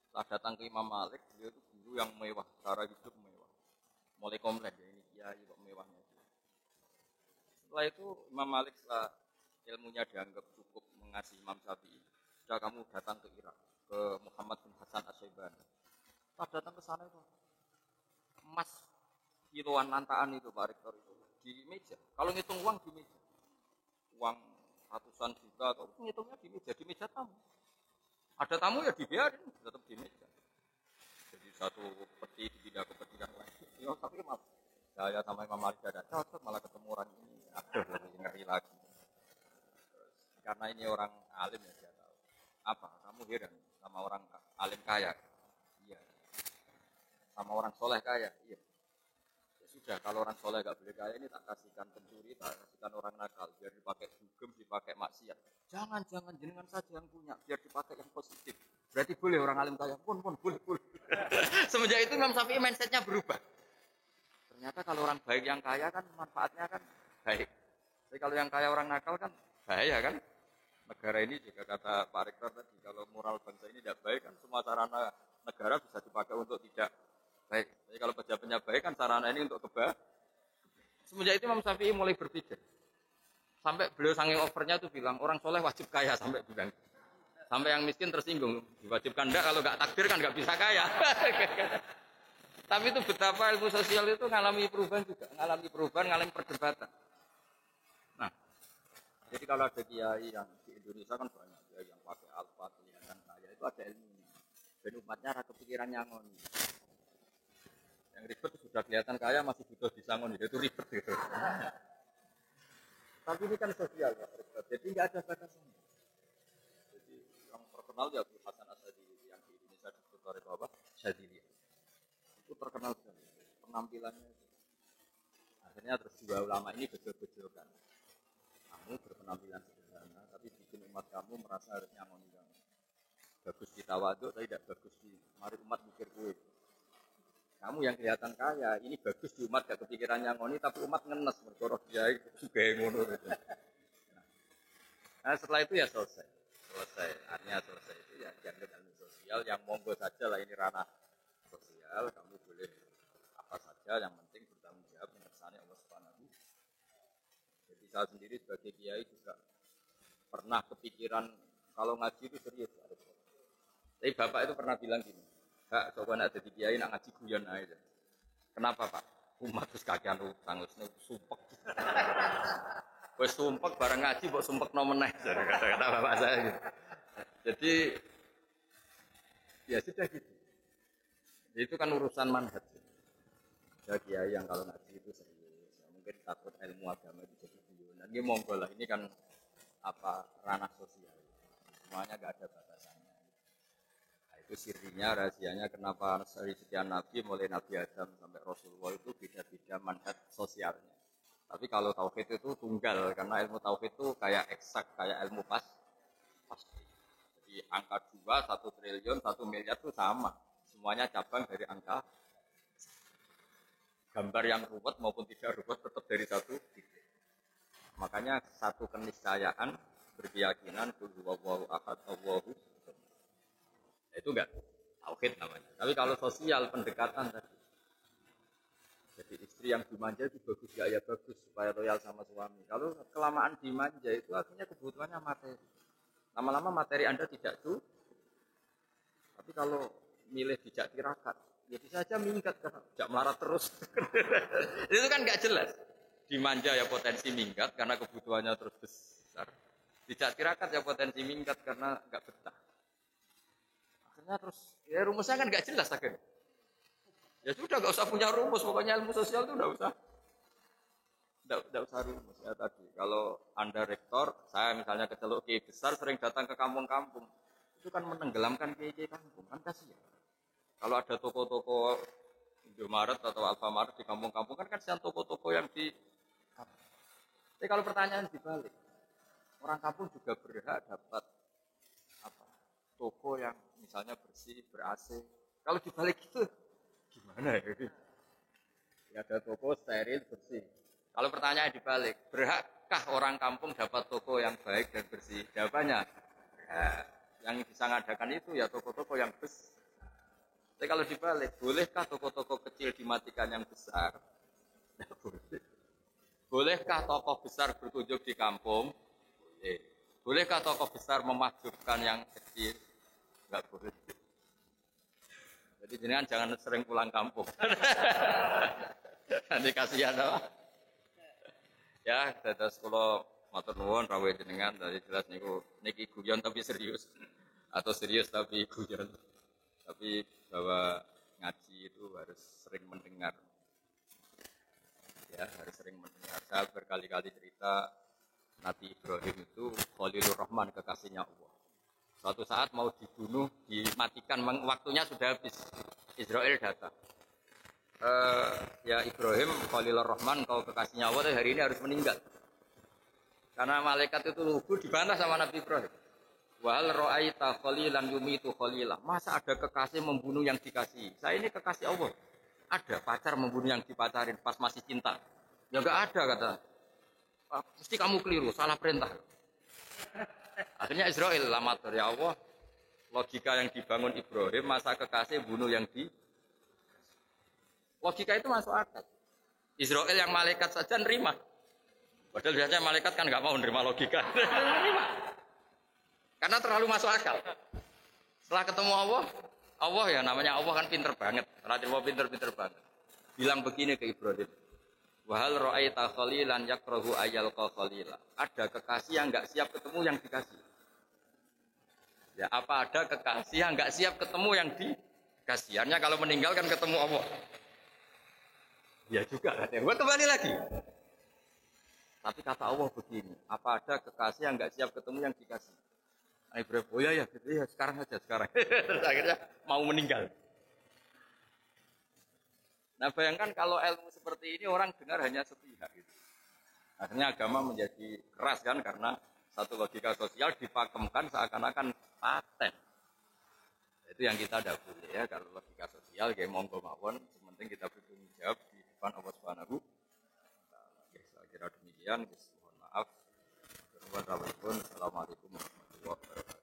Setelah datang ke Imam Malik, dia itu guru yang mewah, cara hidup mewah. Mulai komplain ya ini kiai kok mewahnya. Setelah itu Imam Malik setelah ilmunya dianggap cukup mengasihi Imam Syafi'i, sudah kamu datang ke Irak, ke Muhammad bin Hasan Asy-Syaibani. Setelah datang ke sana itu emas kiloan nantaan itu Pak Rektor itu di meja. Kalau ngitung uang di meja, uang ratusan juta atau ngitungnya di meja tamu. Ada tamu ya dibiarin, tetap di meja. Jadi satu peti dipindah ke peti yang lain. Ya, tapi maaf, saya sama Imam Malik ada cocok malah ketemu orang ini. Aduh, lebih ngeri lagi. Karena ini orang alim ya dia tahu. Apa? Kamu heran sama orang alim kaya? Iya. Sama orang soleh kaya? Iya. Ya sudah, kalau orang soleh gak boleh kaya ini tak kasihkan pencuri, tak kasihkan orang nakal, biar dipakai dugem, dipakai maksiat. Jangan jenengan saja yang punya, biar dipakai yang positif. Berarti boleh orang alim kaya pun boleh. Semenjak itu Imam Syafi'i mindsetnya berubah. Ternyata kalau orang baik yang kaya kan manfaatnya kan baik. Tapi kalau yang kaya orang nakal kan bahaya kan. Negara ini juga kata Pak Rektor tadi, kalau moral bangsa ini tidak baik kan semua sarana negara bisa dipakai untuk tidak baik. Tapi kalau pejabatnya baik kan sarana ini untuk kebaikan. Semenjak itu Imam Syafi'i mulai berpikir. Sampai beliau saking overnya tuh bilang orang soleh wajib kaya sampai bilang. Sampai yang miskin tersinggung. Diwajibkan enggak, kalau enggak takdir kan enggak bisa kaya. Tapi itu betapa ilmu sosial itu ngalami perubahan juga. Ngalami perdebatan. Nah, Jadi kalau ada kiai yang di Indonesia kan banyak kiai yang pakai alfa kelihatan kaya itu ada ilmunya. Dan umatnya ada kepikiran nyangon. Yang ribet sudah kelihatan kaya masih butuh disangon itu ribet gitu. Tapi ini kan sosial ya, jadi nggak ada batasannya. Jadi yang terkenal ya Abu Hasan Asyadili yang di Indonesia disebut oleh Bapak Syadili. Itu terkenal sekali penampilannya. Akhirnya terus dua ulama ini betul-betulkan. Kamu berpenampilan sederhana, tapi bikin umat kamu merasa harus nyangon kamu. Bagus di tawaduk, tapi tidak bagus di mari umat mikir kue. Kamu yang kelihatan kaya, ini bagus di umat gak kepikiran nyangoni, tapi umat ngenes berkorok dia juga ngono. Nah setelah itu ya selesai. Artinya selesai itu ya dianggap ilmu sosial yang monggo saja lah ini ranah sosial, kamu boleh apa saja yang penting bertanggung jawab mengersani Allah Subhanahu. Jadi saya sendiri sebagai kiai juga pernah kepikiran kalau ngaji itu serius. Tapi bapak itu pernah bilang gini, Kak, coba nak jadi kiai nak ngaji guyon aja. Kenapa Pak? Umat terus kakean utang, terus sumpek. Wes sumpek bareng ngaji, kok sumpek nomeneh. Kata bapak saya gitu. Jadi ya sudah gitu. Itu kan urusan manhaj. Ya kiai yang kalau ngaji itu serius. Ya, mungkin takut ilmu agama itu jadi guyon. Ini monggo lah, ini kan apa ranah sosial. Semuanya enggak ada batasannya. Itu sirinya, rahasianya kenapa dari sekian Nabi, mulai Nabi Adam sampai Rasulullah itu beda-beda manhaj sosialnya. Tapi kalau tauhid itu tunggal, karena ilmu tauhid itu kayak eksak, kayak ilmu pasti. Jadi angka 2, 1 triliun, 1 miliar itu sama. Semuanya cabang dari angka. Gambar yang ruwet maupun tidak ruwet tetap dari satu titik. Makanya satu keniscayaan, berkeyakinan, Allahu ahad, Allahu. Itu enggak tauhid namanya. Tapi kalau sosial pendekatan tadi. Jadi istri yang dimanja itu bagus ya, ya bagus supaya loyal sama suami. Kalau kelamaan dimanja itu artinya kebutuhannya materi. Lama-lama materi Anda tidak cukup. Tapi kalau milih dijak tirakat, ya bisa saja minggat karena tidak melarat terus. Itu kan enggak jelas. Dimanja ya potensi minggat karena kebutuhannya terus besar. Dijak tirakat ya potensi minggat karena enggak betah. Terus ya rumusnya kan nggak jelas akhirnya. Ya sudah nggak usah punya rumus, pokoknya ilmu sosial itu nggak usah rumus ya tadi. Kalau Anda rektor, saya misalnya kecelok kiai besar sering datang ke kampung-kampung, itu kan menenggelamkan kiai kampung, kan kasihan. Kalau ada toko-toko Indomaret atau Alfamart di kampung-kampung kan kasihan toko-toko yang di. Tapi kalau pertanyaan dibalik, orang kampung juga berhak dapat toko yang misalnya bersih, ber-AC. Kalau dibalik itu gimana ya? Ya ada toko steril, bersih. Kalau pertanyaan dibalik, berhakkah orang kampung dapat toko yang baik dan bersih? Jawabannya, yang bisa ngadakan itu ya toko-toko yang besar. Tapi kalau dibalik, bolehkah toko-toko kecil dimatikan yang besar? Tidak boleh. Bolehkah tokoh besar berkunjung di kampung? Bolehkah tokoh besar memahjubkan yang kecil? Enggak boleh. Jadi jenengan jangan sering pulang kampung. Nanti kasihan apa? Ya, terus kalau matur nuwun rawuh jenengan tadi jelas niki guyon tapi serius atau serius tapi guyon. Tapi bahwa ngaji itu harus sering mendengar. Ya, harus sering mendengar. Saya berkali-kali cerita Nabi Ibrahim itu Khalilur Rahman, kekasihnya Allah. Suatu saat mau dibunuh, dimatikan, waktunya sudah habis. Israel datang. Ya Ibrahim, Khalilur Rahman, kau kekasihnya Allah, hari ini harus meninggal. Karena malaikat itu lugu dibantah sama Nabi Ibrahim. Wahal ra'aita khalilan yumitu khalilah. Masa ada kekasih membunuh yang dikasihi? Saya ini kekasih Allah. Ada pacar membunuh yang dipacarin pas masih cinta. Ya enggak ada kata. Mesti kamu keliru, salah perintah. Akhirnya Israel lamatur, ya Allah, logika yang dibangun Ibrahim, masa kekasih bunuh yang di. Logika itu masuk akal. Israel yang malaikat saja nerima. Padahal biasanya malaikat kan nggak mau nerima logika. Karena terlalu masuk akal. Setelah ketemu Allah ya namanya Allah kan pinter banget. Raja Allah pinter banget. Bilang begini ke Ibrahim. Wahal ra'aita khalilan yakrahu ayyalqa khalila. Ada kekasih yang enggak siap ketemu yang dikasih. Ya, apa ada kekasih yang enggak siap ketemu yang dikasih? Hanya kalau meninggal kan ketemu Allah. Ya juga katanya. Gua kembali lagi. Tapi kata Allah begini, apa ada kekasih yang enggak siap ketemu yang dikasih? Ibrahim, oh ya gitu ya, sekarang aja sekarang. Terus akhirnya mau meninggal. Nah bayangkan kalau ilmu seperti ini orang dengar hanya sepihak gitu. Akhirnya agama menjadi keras kan karena satu logika sosial dipakemkan seakan-akan paten. Itu yang kita tidak boleh ya, kalau logika sosial kayak monggo mawon, sementing kita bertanggung jawab di depan Allah Subhanahu wa taala. Saya kira demikian, mohon maaf. Assalamualaikum warahmatullahi wabarakatuh.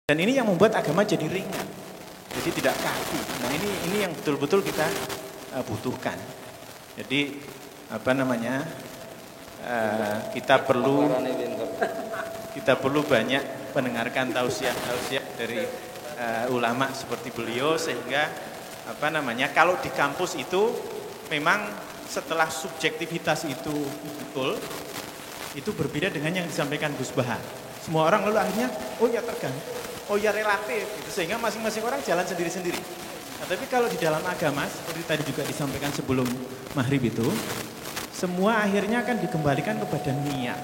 Dan ini yang membuat agama jadi ringan, jadi tidak kaku. Nah ini yang betul-betul kita butuhkan. Jadi kita perlu banyak mendengarkan tausiah dari ulama seperti beliau, sehingga kalau di kampus itu memang setelah subjektivitas itu betul, itu berbeda dengan yang disampaikan Gus Bahar. Semua orang lalu akhirnya, oh ya tergantung, oh ya relatif, gitu. Sehingga masing-masing orang jalan sendiri-sendiri. Nah, tapi kalau di dalam agama, seperti tadi juga disampaikan sebelum maghrib itu, semua akhirnya akan dikembalikan kepada niat.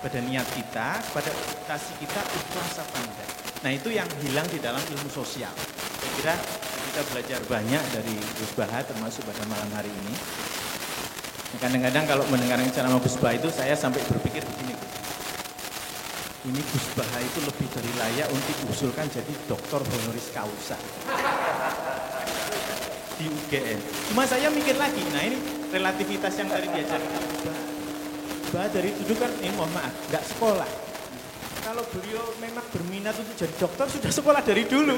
Pada niat kita, pada ekspektasi kita ikhlas apa enggak. Nah itu yang hilang di dalam ilmu sosial. Saya kira kita belajar banyak dari Gus Bahar, termasuk pada malam hari ini. Kadang-kadang kalau mendengar ceramah Gus Bahar itu, saya sampai berpikir begini, ini Gus Bahar itu lebih dari layak untuk diusulkan jadi doktor honoris causa. di UGM. Cuma saya mikir lagi, nah ini relativitas yang tadi diajarkan. Bahwa dari dulu kan, mohon maaf, nggak sekolah. Kalau beliau memang berminat untuk jadi dokter, sudah sekolah dari dulu.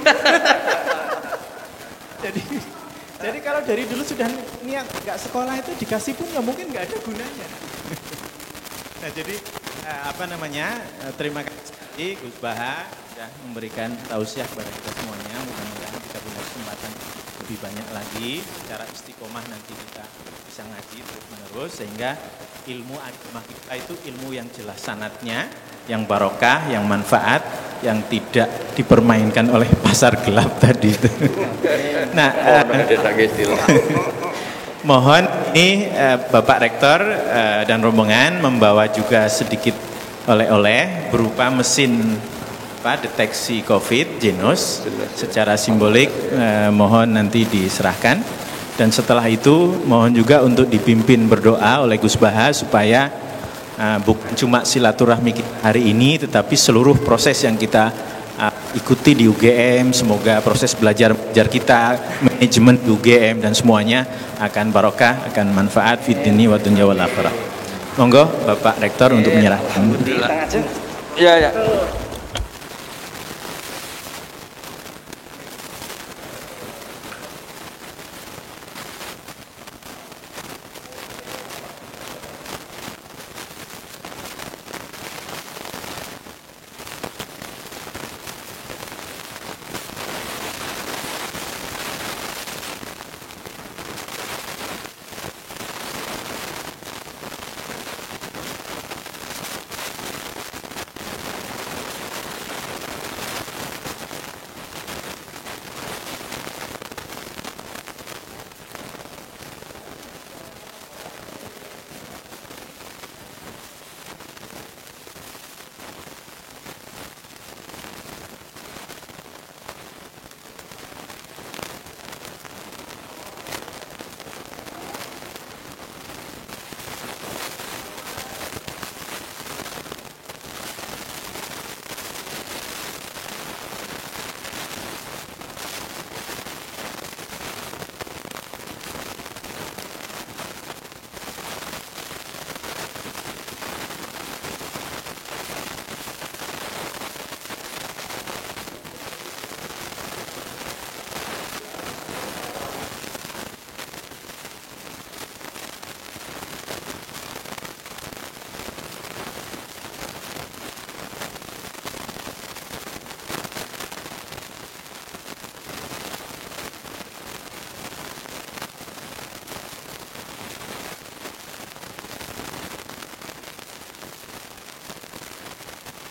jadi kalau dari dulu sudah niat nggak sekolah itu dikasih pun ya mungkin nggak ada gunanya. Nah jadi terima kasih Gus Baha sudah memberikan tausiah kepada kita semuanya. Mudah-mudahan kita punya kesempatan lebih banyak lagi secara istiqomah, nanti kita bisa ngaji terus menerus sehingga ilmu agama kita itu ilmu yang jelas sanadnya, yang barokah, yang manfaat, yang tidak dipermainkan oleh pasar gelap tadi itu. Nah, mohon ini Bapak Rektor dan rombongan membawa juga sedikit oleh-oleh berupa mesin deteksi COVID Genos secara simbolik, mohon nanti diserahkan. Dan setelah itu mohon juga untuk dipimpin berdoa oleh Gus Baha supaya bukan cuma silaturahmi kita hari ini, tetapi seluruh proses yang kita ikuti di UGM, semoga proses belajar kita, manajemen di UGM dan semuanya akan barokah, akan manfaat fid dini wa dunya wal akhirah. Monggo Bapak Rektor untuk menyerahkan. Alhamdulillah. Ya.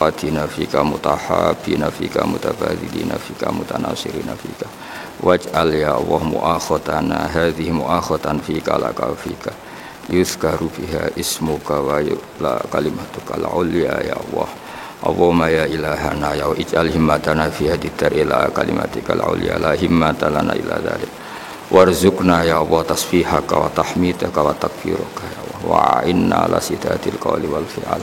Adina fika mutahabina fika mutabadilina fika mutanasirina fika waj'al ya Allah mu'akhotana hadhihi mu'akhotan fika laka fika yuzkaru biha ismuka wa yu'la kalimatuka al-ulya ya Allah. Allahumma ya ilahana ya ij'al himmatana fi hadidar ila kalimatika al-ulya la himmata lana ila dhalik warzuqna ya Allah tasbihaka wa tahmidaka wa takbiraka ya Allah wa'inna ala sidatil qawli wal fi'al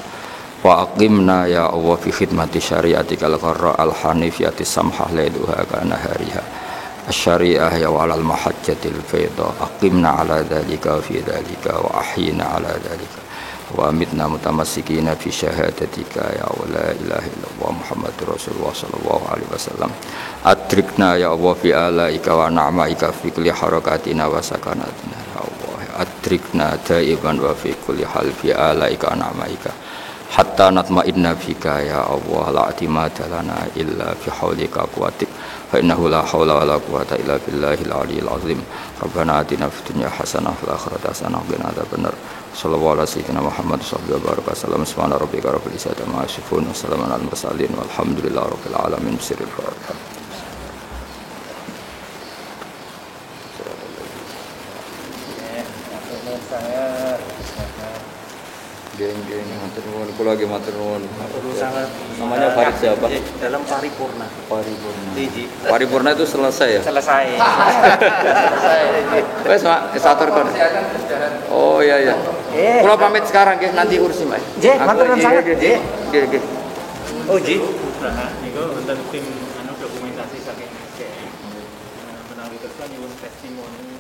wa aqimna ya Allah fi khidmati syariatikal qarra al-hanifiyati samhah lailuha kana hariha asy-syariah ya walal mahajjatil fayda aqimna ala dzalika fi dzalika wa ahyina ala dzalika wa amitna mutamassikina fi syahadatika ya la ilaha illallah muhammadur rasulullah sallallahu alaihi wasallam adrikna ya Allah fi alaika wa na'maika fi kulli harakatina wa sakanatina ya Allah adrikna daiban wa fi kulli hal fi alaika wa na'maika hatta natma'inna bika ya Allah la atimada lana illa fi haulika quwatik fa innahu la haula wala quwata illa billahil aliyyil azim rabbana atina fid dunya hasanah wa fil akhirati hasanah wa qina adzabannar sallallahu alaihi sayyidina Muhammad sallallahu alaihi wasallam subhana rabbika rabbil izzati amma yasifun wa salamun alal mursalin walhamdulillahi rabbil alamin sirrul fatiha. Geng-geng matur nuwun, kula lagi matur nuwun. Namanya Farid siapa? Dalam paripurna. Paripurna itu selesai ya? Selesai. Wes Mak, kesatur kon. Oh iya. Kula pamit sekarang nggih, nanti urus Mak. Nggih, matur nuwun sanget. Nggih. Oh nggih. Niku wonten tim dokumentasi saking menawi kula nyuwun testimoni